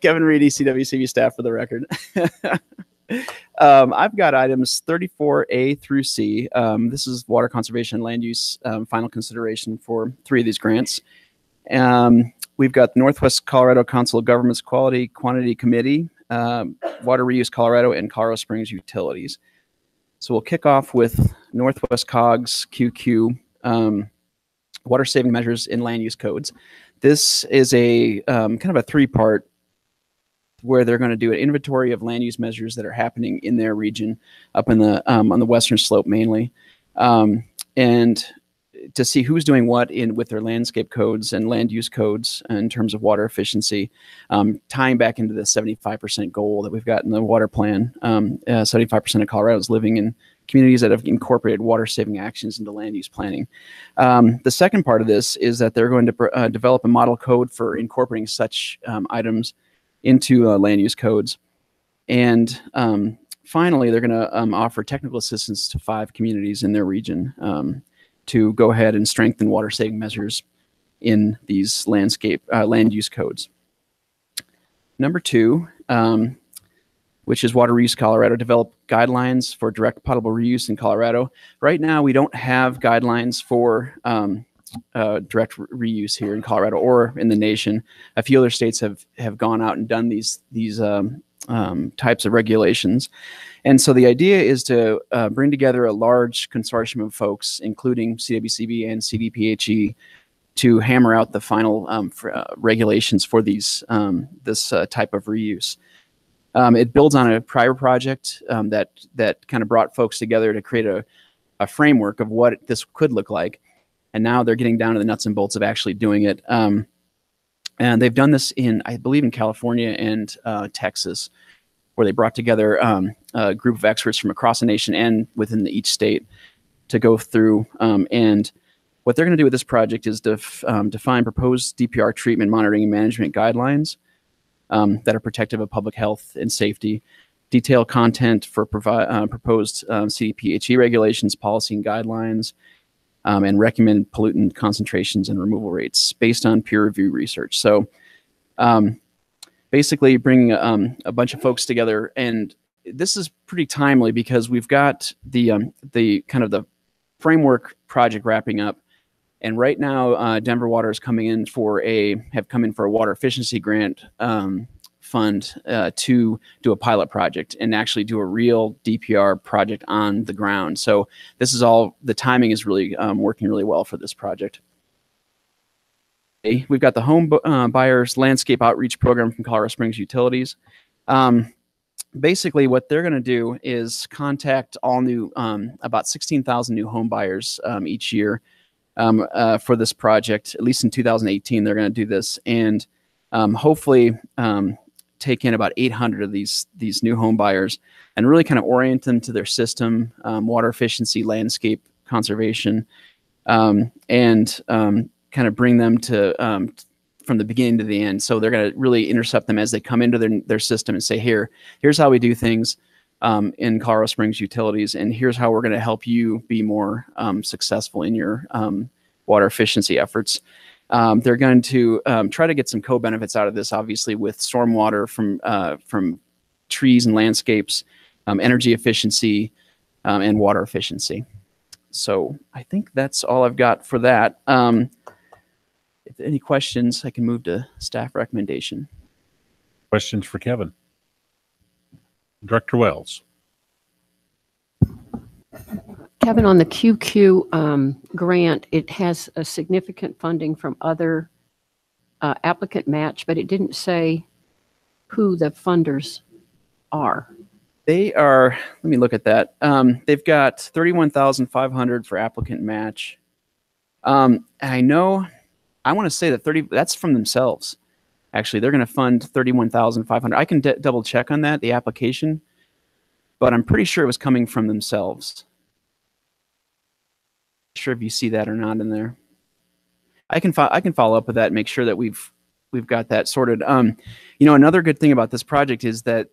Kevin Reedy, CWCB staff for the record. I've got items 34A through C. This is water conservation and land use final consideration for 3 of these grants. We've got the Northwest Colorado Council of Governments Quality Quantity Committee, Water Reuse Colorado, and Colorado Springs Utilities. So we'll kick off with Northwest COGS QQ, water saving measures in land use codes. This is a kind of a 3-part where they're going to do an inventory of land use measures that are happening in their region up in the on the western slope mainly, and to see who's doing what with their landscape codes and land use codes in terms of water efficiency, tying back into the 75% goal that we've got in the water plan. 75% of Colorado is living in communities that have incorporated water saving actions into land use planning. The second part of this is that they're going to develop a model code for incorporating such items into land use codes. And finally, they're going to offer technical assistance to 5 communities in their region to go ahead and strengthen water saving measures in these land use codes. Number 2, which is Water Reuse Colorado, develop guidelines for direct potable reuse in Colorado. Right now, we don't have guidelines for direct reuse here in Colorado or in the nation. A few other states have gone out and done these types of regulations. And so the idea is to bring together a large consortium of folks, including CWCB and CDPHE, to hammer out the final regulations for these this type of reuse. It builds on a prior project that kind of brought folks together to create a framework of what this could look like. And now they're getting down to the nuts and bolts of actually doing it. And they've done this in, I believe, in California and Texas, where they brought together a group of experts from across the nation and within each state to go through. And what they're going to do with this project is define proposed DPR treatment monitoring and management guidelines that are protective of public health and safety, detail content for proposed CDPHE regulations, policy and guidelines, and recommend pollutant concentrations and removal rates based on peer review research. So basically bring a bunch of folks together. And this is pretty timely because we've got the kind of the framework project wrapping up. And right now, Denver Water is have come in for a water efficiency grant fund to do a pilot project and actually do a real DPR project on the ground. So this is all, the timing is really working really well for this project. We've got the home buyers landscape outreach program from Colorado Springs Utilities. Basically what they're going to do is contact all new, about 16,000 new home buyers each year for this project. At least in 2018, they're going to do this, and hopefully take in about 800 of these new home buyers and really kind of orient them to their system, water efficiency, landscape conservation, and kind of bring them to from the beginning to the end. So they're going to really intercept them as they come into their system and say, here's how we do things in Colorado Springs Utilities, and here's how we're going to help you be more successful in your water efficiency efforts. They're going to try to get some co-benefits out of this, obviously, with stormwater from trees and landscapes, energy efficiency, and water efficiency. So I think that's all I've got for that. If any questions, I can move to staff recommendation. Questions for Kevin? Director Wells. Kevin, on the QQ grant, it has a significant funding from other applicant match, but it didn't say who the funders are. They are, let me look at that. They've got 31,500 for applicant match. And I want to say that that's from themselves. Actually, they're going to fund 31,500. I can double check on that, the application, but I'm pretty sure it was coming from themselves. Not sure if you see that or not in there. I can follow up with that and make sure that we've got that sorted. Another good thing about this project is that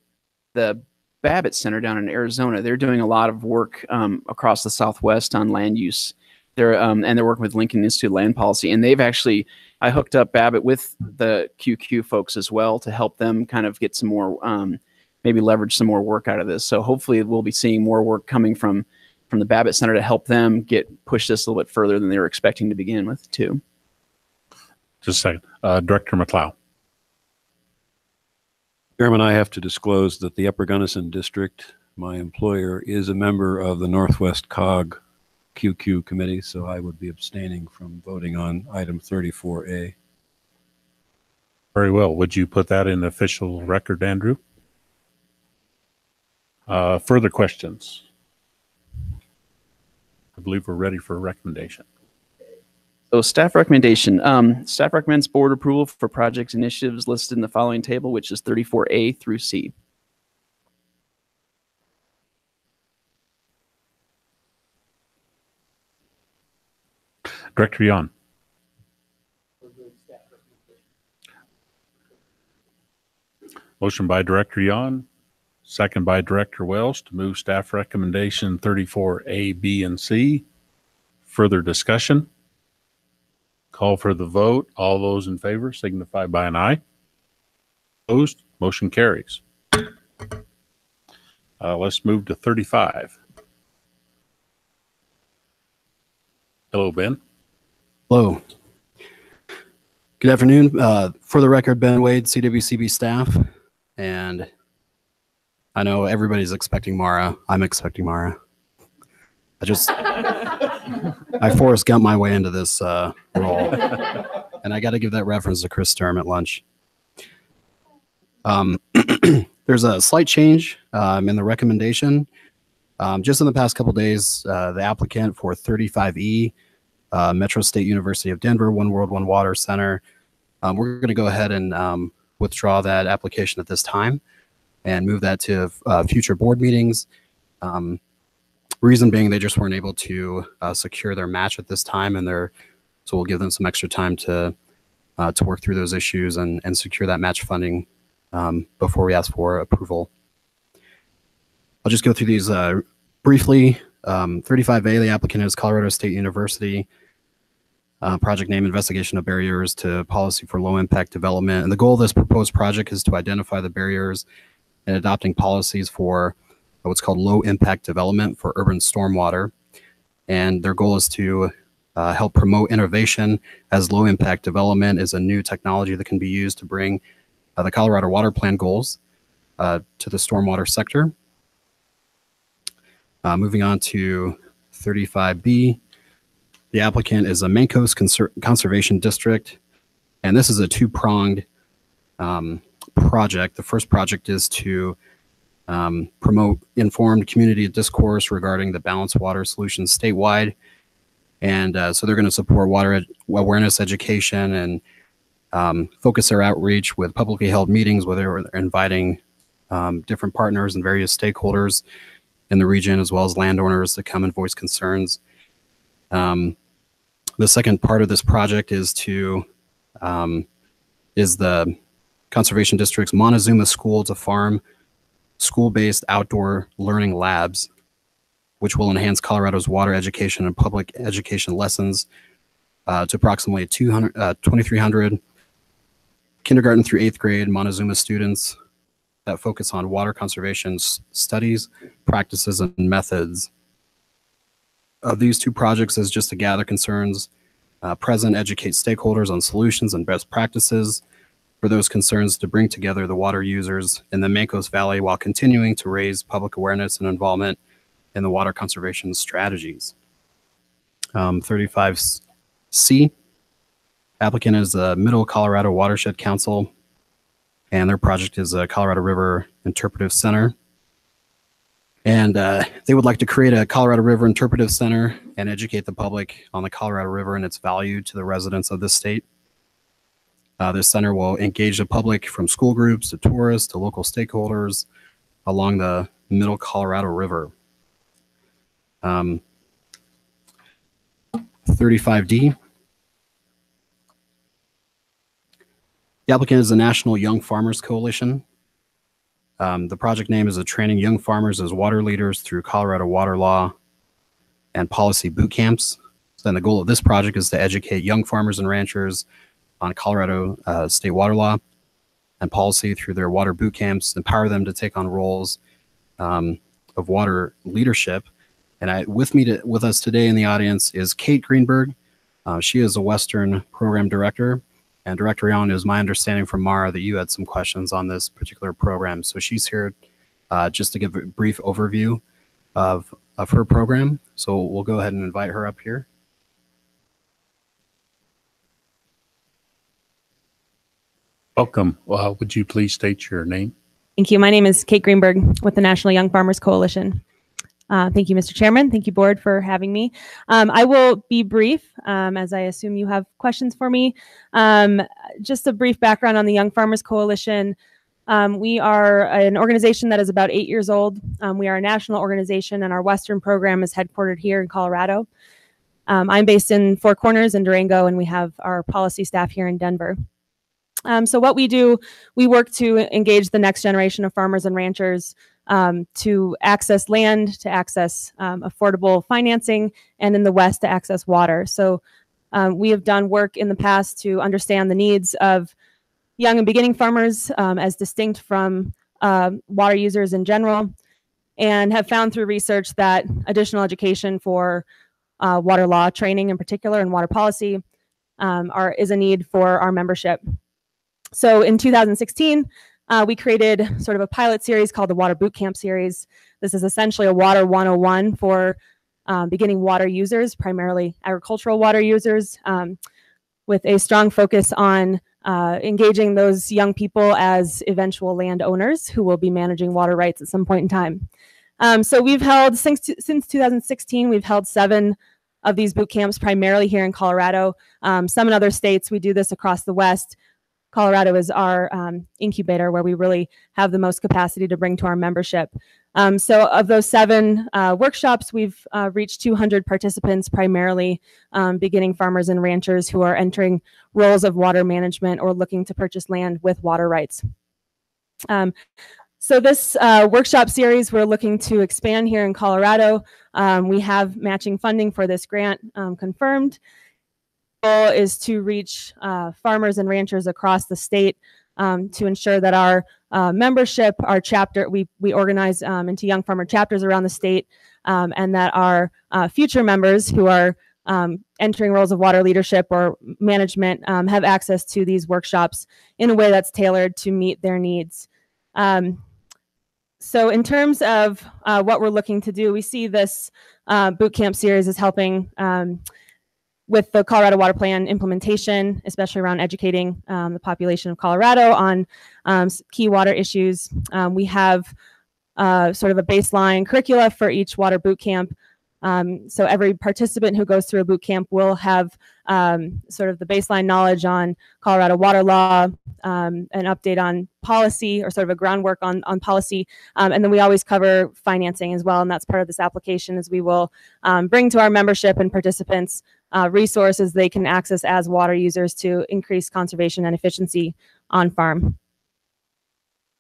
the Babbitt Center down in Arizona, they're doing a lot of work across the Southwest on land use. And they're working with Lincoln Institute Land Policy, and they've actually, I hooked up Babbitt with the QQ folks as well to help them kind of get some more, maybe leverage some more work out of this. So hopefully we'll be seeing more work coming from the Babbitt Center to help them push this a little bit further than they were expecting to begin with too. Just a second, Director McLeod. Chairman, I have to disclose that the Upper Gunnison District, my employer, is a member of the Northwest COG QQ committee, so I would be abstaining from voting on item 34A. Very well. Would you put that in the official record, Andrew? Further questions? I believe we're ready for a recommendation. So staff recommendation. Staff recommends board approval for projects initiatives listed in the following table, which is 34A through C. Director Yon. Motion by Director Yon, second by Director Wells to move staff recommendation 34A, B, and C. Further discussion? Call for the vote. All those in favor signify by an aye. Opposed? Motion carries. Let's move to 35. Hello, Ben. Hello. Good afternoon. For the record, Ben Wade, CWCB staff. And I know everybody's expecting Mara. I'm expecting Mara. I Forrest Gump my way into this role. And I got to give that reference to Chris Sturm at lunch. There's a slight change in the recommendation. Just in the past couple days, the applicant for 35E, Metro State University of Denver, One World, One Water Center, we're going to go ahead and withdraw that application at this time and move that to future board meetings. Reason being, they just weren't able to secure their match at this time, and so we'll give them some extra time to work through those issues and secure that match funding before we ask for approval. I'll just go through these briefly. 35A, the applicant is Colorado State University. Project name, investigation of barriers to policy for low impact development. And the goal of this proposed project is to identify the barriers in adopting policies for what's called low impact development for urban stormwater. And their goal is to help promote innovation, as low impact development is a new technology that can be used to bring the Colorado Water Plan goals to the stormwater sector. Moving on to 35B, the applicant is a Mancos Conservation District, and this is a two-pronged project. The first project is to promote informed community discourse regarding the balanced water solutions statewide. And so they're going to support water awareness education and focus their outreach with publicly held meetings where they're inviting different partners and various stakeholders in the region, as well as landowners to come and voice concerns. The second part of this project is the Conservation District's Montezuma School to Farm school-based outdoor learning labs, which will enhance Colorado's water education and public education lessons to approximately 2,300 kindergarten through 8th grade Montezuma students that focus on water conservation studies, practices, and methods. Of these two projects is just to gather concerns, present, educate stakeholders on solutions and best practices for those concerns, to bring together the water users in the Mancos Valley while continuing to raise public awareness and involvement in the water conservation strategies. 35C, applicant is the Middle Colorado Watershed Council, and their project is a Colorado River Interpretive Center. And they would like to create a Colorado River Interpretive Center and educate the public on the Colorado River and its value to the residents of this state. This center will engage the public from school groups to tourists to local stakeholders along the Middle Colorado River. 35D. The applicant is the National Young Farmers Coalition. The project name is training young farmers as water leaders through Colorado water law and policy boot camps. So then the goal of this project is to educate young farmers and ranchers on Colorado state water law and policy through their water boot camps, empower them to take on roles of water leadership. And with us today in the audience is Kate Greenberg. She is a Western Program Director. And Director Young, it was my understanding from Mara that you had some questions on this particular program. So she's here just to give a brief overview of her program. So we'll go ahead and invite her up here. Welcome. Would you please state your name? Thank you. My name is Kate Greenberg with the National Young Farmers Coalition. Thank you, Mr. Chairman. Thank you, Board, for having me. I will be brief, as I assume you have questions for me. Just a brief background on the Young Farmers Coalition. We are an organization that is about 8 years old. We are a national organization, and our Western program is headquartered here in Colorado. I'm based in Four Corners and Durango, and we have our policy staff here in Denver. So what we do, we work to engage the next generation of farmers and ranchers to access land, to access affordable financing, and in the West to access water. So we have done work in the past to understand the needs of young and beginning farmers as distinct from water users in general, and have found through research that additional education for water law training in particular and water policy is a need for our membership. So in 2016, we created sort of a pilot series called the Water Bootcamp Series. This is essentially a Water 101 for beginning water users, primarily agricultural water users, with a strong focus on engaging those young people as eventual landowners who will be managing water rights at some point in time. So we've held, since 2016, we've held 7 of these boot camps, primarily here in Colorado. Some in other states. We do this across the West. Colorado is our incubator where we really have the most capacity to bring to our membership. So of those 7 workshops, we've reached 200 participants, primarily beginning farmers and ranchers who are entering roles of water management or looking to purchase land with water rights. So this workshop series, we're looking to expand here in Colorado. We have matching funding for this grant confirmed. The goal is to reach farmers and ranchers across the state to ensure that our membership, our chapter, we organize into young farmer chapters around the state, and that our future members who are entering roles of water leadership or management have access to these workshops in a way that's tailored to meet their needs. So in terms of what we're looking to do, we see this boot camp series as helping with the Colorado Water Plan implementation, especially around educating the population of Colorado on key water issues. We have sort of a baseline curricula for each water boot camp. So every participant who goes through a boot camp will have sort of the baseline knowledge on Colorado water law, an update on policy, or sort of a groundwork on policy. And then we always cover financing as well. And that's part of this application, is we will bring to our membership and participants resources they can access as water users to increase conservation and efficiency on farm.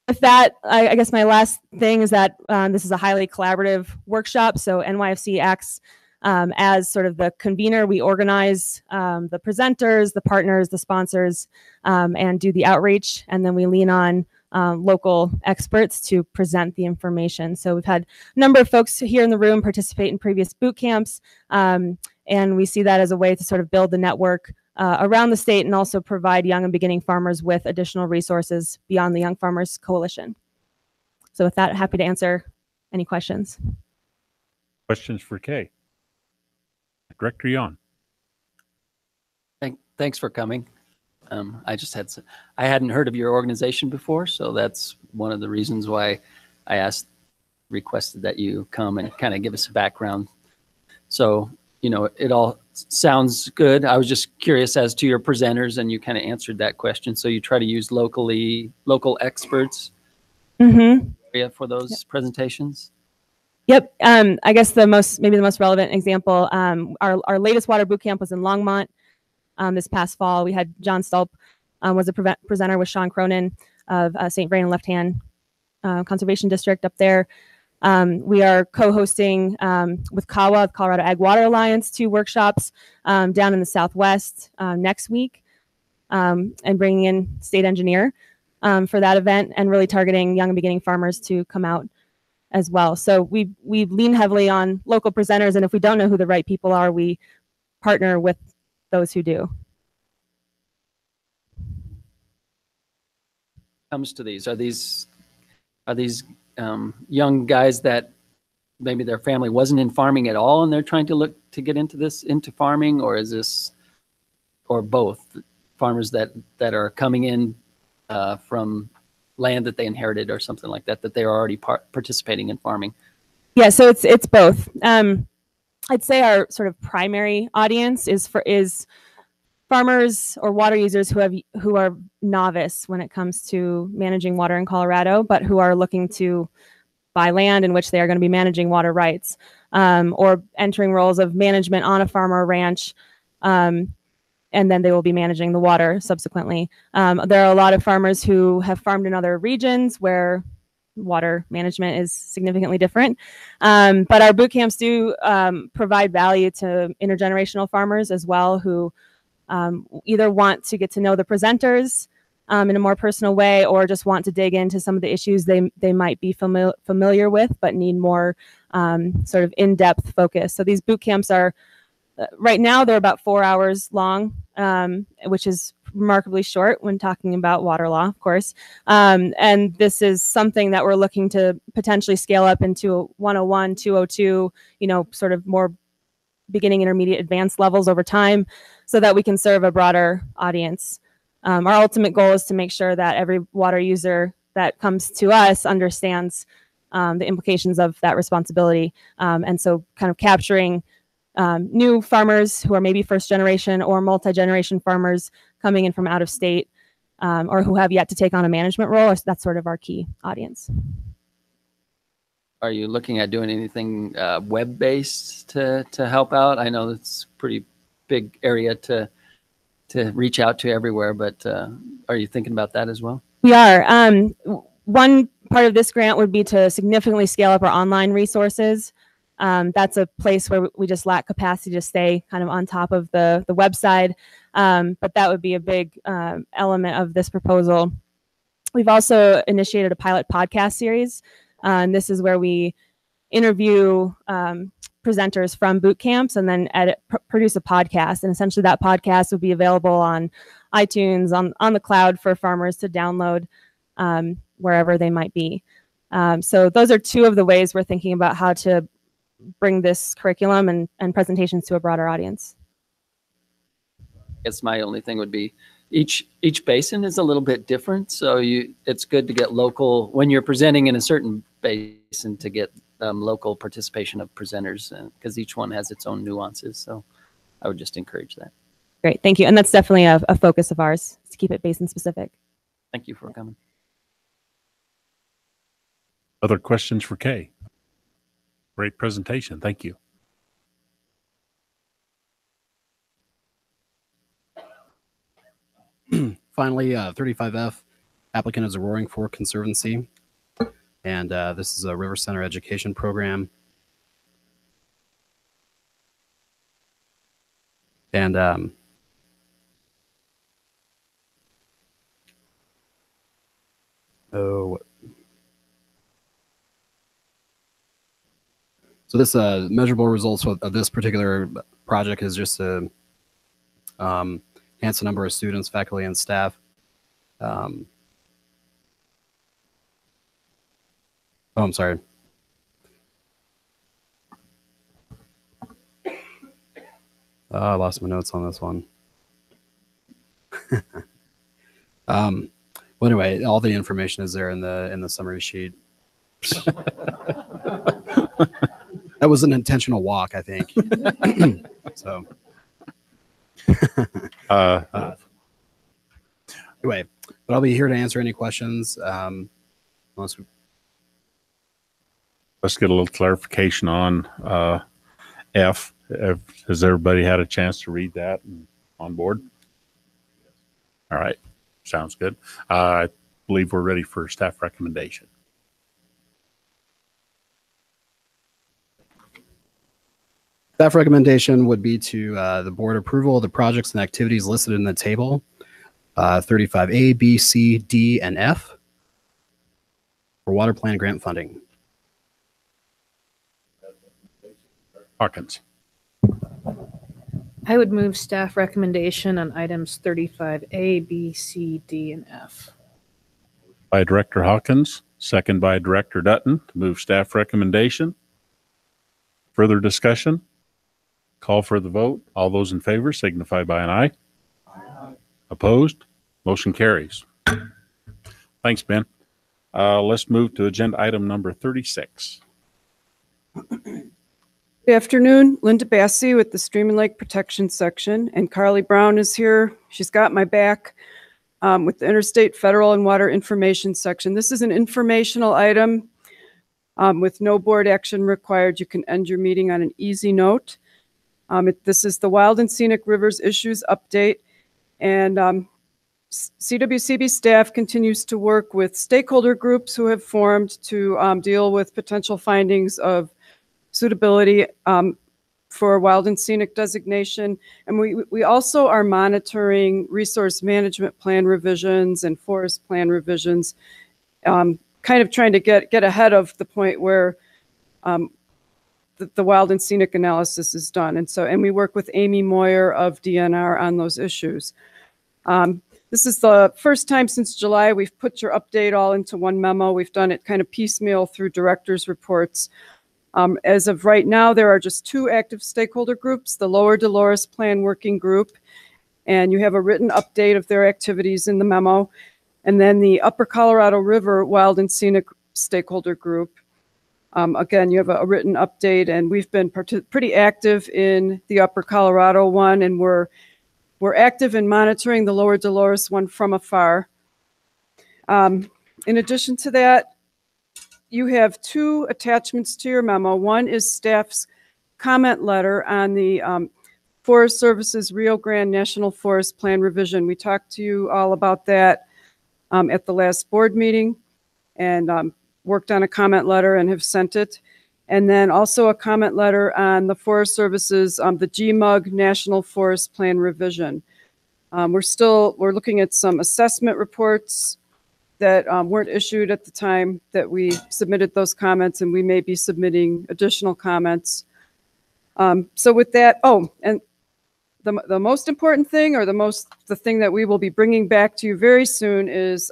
With that, I guess my last thing is that this is a highly collaborative workshop. So NYFC acts as sort of the convener. We organize the presenters, the partners, the sponsors, and do the outreach. And then we lean on local experts to present the information. So we've had a number of folks here in the room participate in previous boot camps. And we see that as a way to sort of build the network around the state, and also provide young and beginning farmers with additional resources beyond the Young Farmers Coalition. So with that, happy to answer any questions. Questions for Kay? Director Yon. Thanks for coming. I hadn't heard of your organization before, so that's one of the reasons why I requested that you come and kind of give us a background. So, you know, it all sounds good. I was just curious as to your presenters, and you kind of answered that question. So you try to use local experts for those presentations? Yep. I guess maybe the most relevant example, our latest water boot camp was in Longmont this past fall. We had John Stolp was a presenter with Sean Cronin of St. Vrain and Left Hand Conservation District up there. We are co-hosting with CAWA, the Colorado Ag Water Alliance, 2 workshops down in the Southwest next week, and bringing in state engineer for that event, and really targeting young and beginning farmers to come out as well. So we lean heavily on local presenters, and if we don't know who the right people are, we partner with those who do. Comes to these, are these young guys that maybe their family wasn't in farming at all and they're trying to look to get into farming, or is this, or both, farmers that are coming in from land that they inherited or something like that, that they are already participating in farming? Yeah, so it's both. I'd say our sort of primary audience is farmers or water users who are novice when it comes to managing water in Colorado, but who are looking to buy land in which they are going to be managing water rights, or entering roles of management on a farm or ranch, and then they will be managing the water subsequently. There are a lot of farmers who have farmed in other regions where water management is significantly different. But our boot camps do provide value to intergenerational farmers as well, who either want to get to know the presenters in a more personal way, or just want to dig into some of the issues they might be familiar with, but need more sort of in-depth focus. So these boot camps are, right now, they're about 4 hours long, which is remarkably short when talking about water law, of course. And this is something that we're looking to potentially scale up into 101, 202, sort of more beginning, intermediate, advanced levels over time, so that we can serve a broader audience. Our ultimate goal is to make sure that every water user that comes to us understands the implications of that responsibility. And so kind of capturing new farmers who are maybe first generation or multi-generation farmers coming in from out of state or who have yet to take on a management role. That's sort of our key audience. Are you looking at doing anything web-based to help out? I know it's a pretty big area to reach out to everywhere, but are you thinking about that as well? We are. One part of this grant would be to significantly scale up our online resources. That's a place where we just lack capacity to stay kind of on top of the website. But that would be a big element of this proposal. We've also initiated a pilot podcast series. And this is where we interview presenters from boot camps and then produce a podcast. And essentially that podcast would be available on iTunes, on the cloud for farmers to download wherever they might be. So those are two of the ways we're thinking about how to bring this curriculum and presentations to a broader audience. I guess my only thing would be each basin is a little bit different. So it's good to get local, when you're presenting in a certain basin, to get local participation of presenters because each one has its own nuances. So I would just encourage that. Great, thank you. And that's definitely a focus of ours, to keep it basin specific. Thank you for coming. Other questions for Kay? Great presentation. Thank you. Finally, 35F, applicant is a Roaring Fork Conservancy, and this is a River Center education program. And so this measurable results of this particular project is just to enhance the number of students, faculty, and staff. Oh, I'm sorry. I lost my notes on this one. Well, anyway, all the information is there in the summary sheet. That was an intentional walk, I think. So. Anyway, but I'll be here to answer any questions. Let's get a little clarification on F. Has everybody had a chance to read that and on board? All right, sounds good. I believe we're ready for staff recommendation. Staff recommendation would be to the board approval of the projects and activities listed in the table, 35A, B, C, D, and F for water plan grant funding. Hawkins. I would move staff recommendation on items 35A, B, C, D, and F. By Director Hawkins, second by Director Dutton to move staff recommendation. Further discussion? Call for the vote. All those in favor signify by an aye. Aye. Opposed? Motion carries. Thanks, Ben. Let's move to agenda item number 36. Good afternoon, Linda Bassi with the Stream and Lake Protection Section, and Carly Brown is here. She's got my back with the Interstate Federal and Water Information Section. This is an informational item with no board action required. You can end your meeting on an easy note. This is the Wild and Scenic Rivers Issues Update, and CWCB staff continues to work with stakeholder groups who have formed to deal with potential findings of suitability for wild and scenic designation. And we also are monitoring resource management plan revisions and forest plan revisions, kind of trying to get ahead of the point where the wild and scenic analysis is done. And we work with Amy Moyer of DNR on those issues. This is the first time since July we've put your update all into one memo. We've done it kind of piecemeal through director's reports. As of right now, there are just 2 active stakeholder groups, the Lower Dolores Plan Working Group, and you have a written update of their activities in the memo, and then the Upper Colorado River Wild and Scenic Stakeholder Group. Again, you have a written update, and we've been pretty active in the Upper Colorado one, and we're active in monitoring the Lower Dolores one from afar. In addition to that, you have two attachments to your memo. One is staff's comment letter on the Forest Service's Rio Grande National Forest Plan revision. We talked to you all about that at the last board meeting, and worked on a comment letter and have sent it. And then also a comment letter on the Forest Service's the GMUG National Forest Plan revision. We're looking at some assessment reports that weren't issued at the time that we submitted those comments, and we may be submitting additional comments. So with that, and the most important thing, or the thing that we will be bringing back to you very soon, is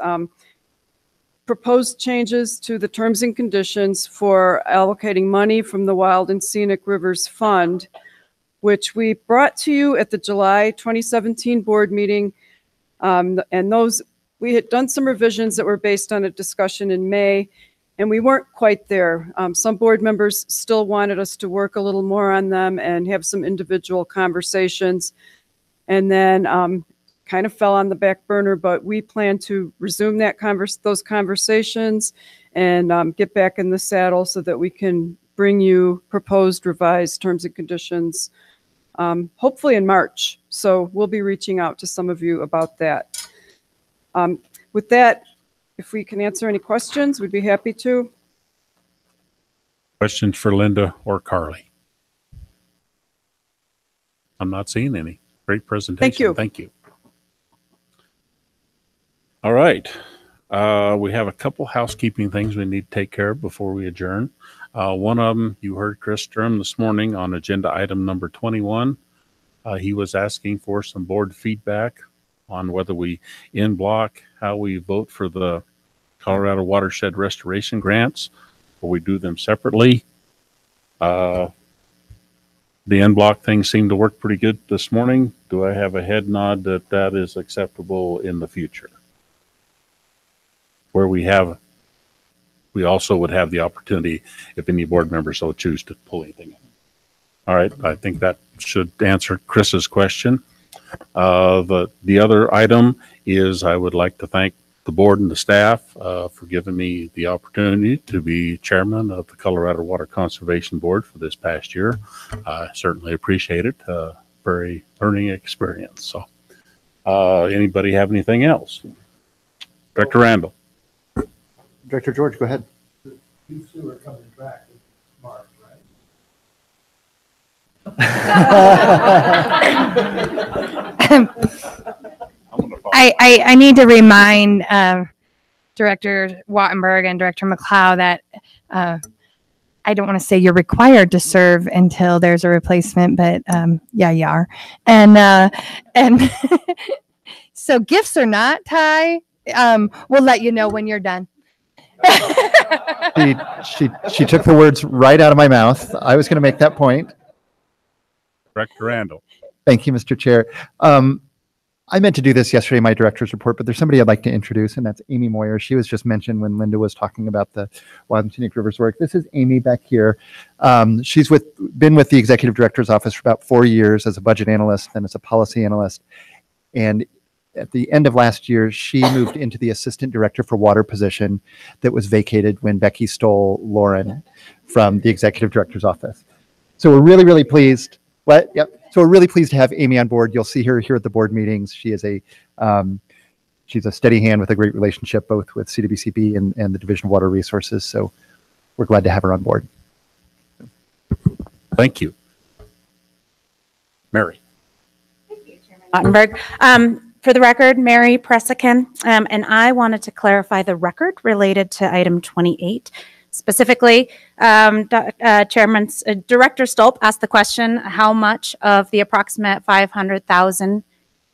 proposed changes to the terms and conditions for allocating money from the Wild and Scenic Rivers Fund, which we brought to you at the July 2017 board meeting. And we had done some revisions that were based on a discussion in May, and we weren't quite there. Some board members still wanted us to work a little more on them and have some individual conversations. And then kind of fell on the back burner, but we plan to resume those conversations and get back in the saddle so that we can bring you proposed revised terms and conditions, hopefully in March. So we'll be reaching out to some of you about that. With that, if we can answer any questions, we'd be happy to. Questions for Linda or Carly? I'm not seeing any. Great presentation. Thank you. Thank you. All right. We have a couple housekeeping things we need to take care of before we adjourn. One of them, you heard Chris Sturm this morning on agenda item number 21. He was asking for some board feedback on whether we in block how we vote for the Colorado Watershed Restoration Grants, or we do them separately. The en bloc thing seemed to work pretty good this morning. Do I have a head nod that that is acceptable in the future? Where we also would have the opportunity, if any board members so choose, to pull anything in. All right, I think that should answer Chris's question. The other item is I would like to thank the board and the staff for giving me the opportunity to be chairman of the Colorado Water Conservation Board for this past year. I certainly appreciate it. Very learning experience. So anybody have anything else? Director Randall. Director George, go ahead. You two are coming back in March, right? I need to remind Director Wattenberg and Director McLeod that I don't want to say you're required to serve until there's a replacement, but yeah, you are. And so gifts or not, Ty, we'll let you know when you're done. She took the words right out of my mouth. I was going to make that point. Director Randall. Thank you, Mr. Chair. I meant to do this yesterday in my director's report, but there's somebody I'd like to introduce, and that's Amy Moyer. She was just mentioned when Linda was talking about the Wild and Scenic Rivers work. This is Amy back here. She's been with the executive director's office for about 4 years as a budget analyst and as a policy analyst. And at the end of last year, she moved into the assistant director for water position that was vacated when Becky stole Lauren from the executive director's office. So we're really, really pleased. What? Yep. So we're really pleased to have Amy on board. You'll see her here at the board meetings. She is she's a steady hand with a great relationship both with CWCB and the Division of Water Resources. So we're glad to have her on board. Thank you. Mary. Ottenberg. For the record, Mary Pressican, and I wanted to clarify the record related to item 28. Specifically, Director Stolp asked the question, how much of the approximate 500,000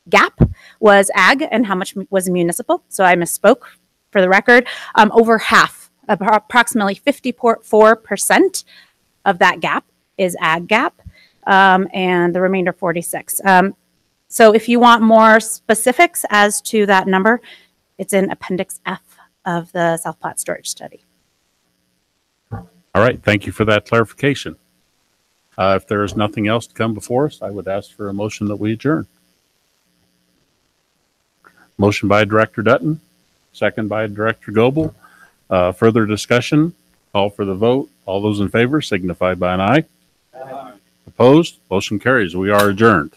gap was ag and how much was municipal? So I misspoke. For the record, over half, approximately 54% of that gap is ag gap, and the remainder 46. So if you want more specifics as to that number, it's in Appendix F of the South Platte Storage Study. All All right. Thank you for that clarification. If there is nothing else to come before us, I would ask for a motion that we adjourn. Motion by Director Dutton, second by Director Goebel. Further discussion, call for the vote. All those in favor signify by an aye. Opposed? Motion carries. We are adjourned.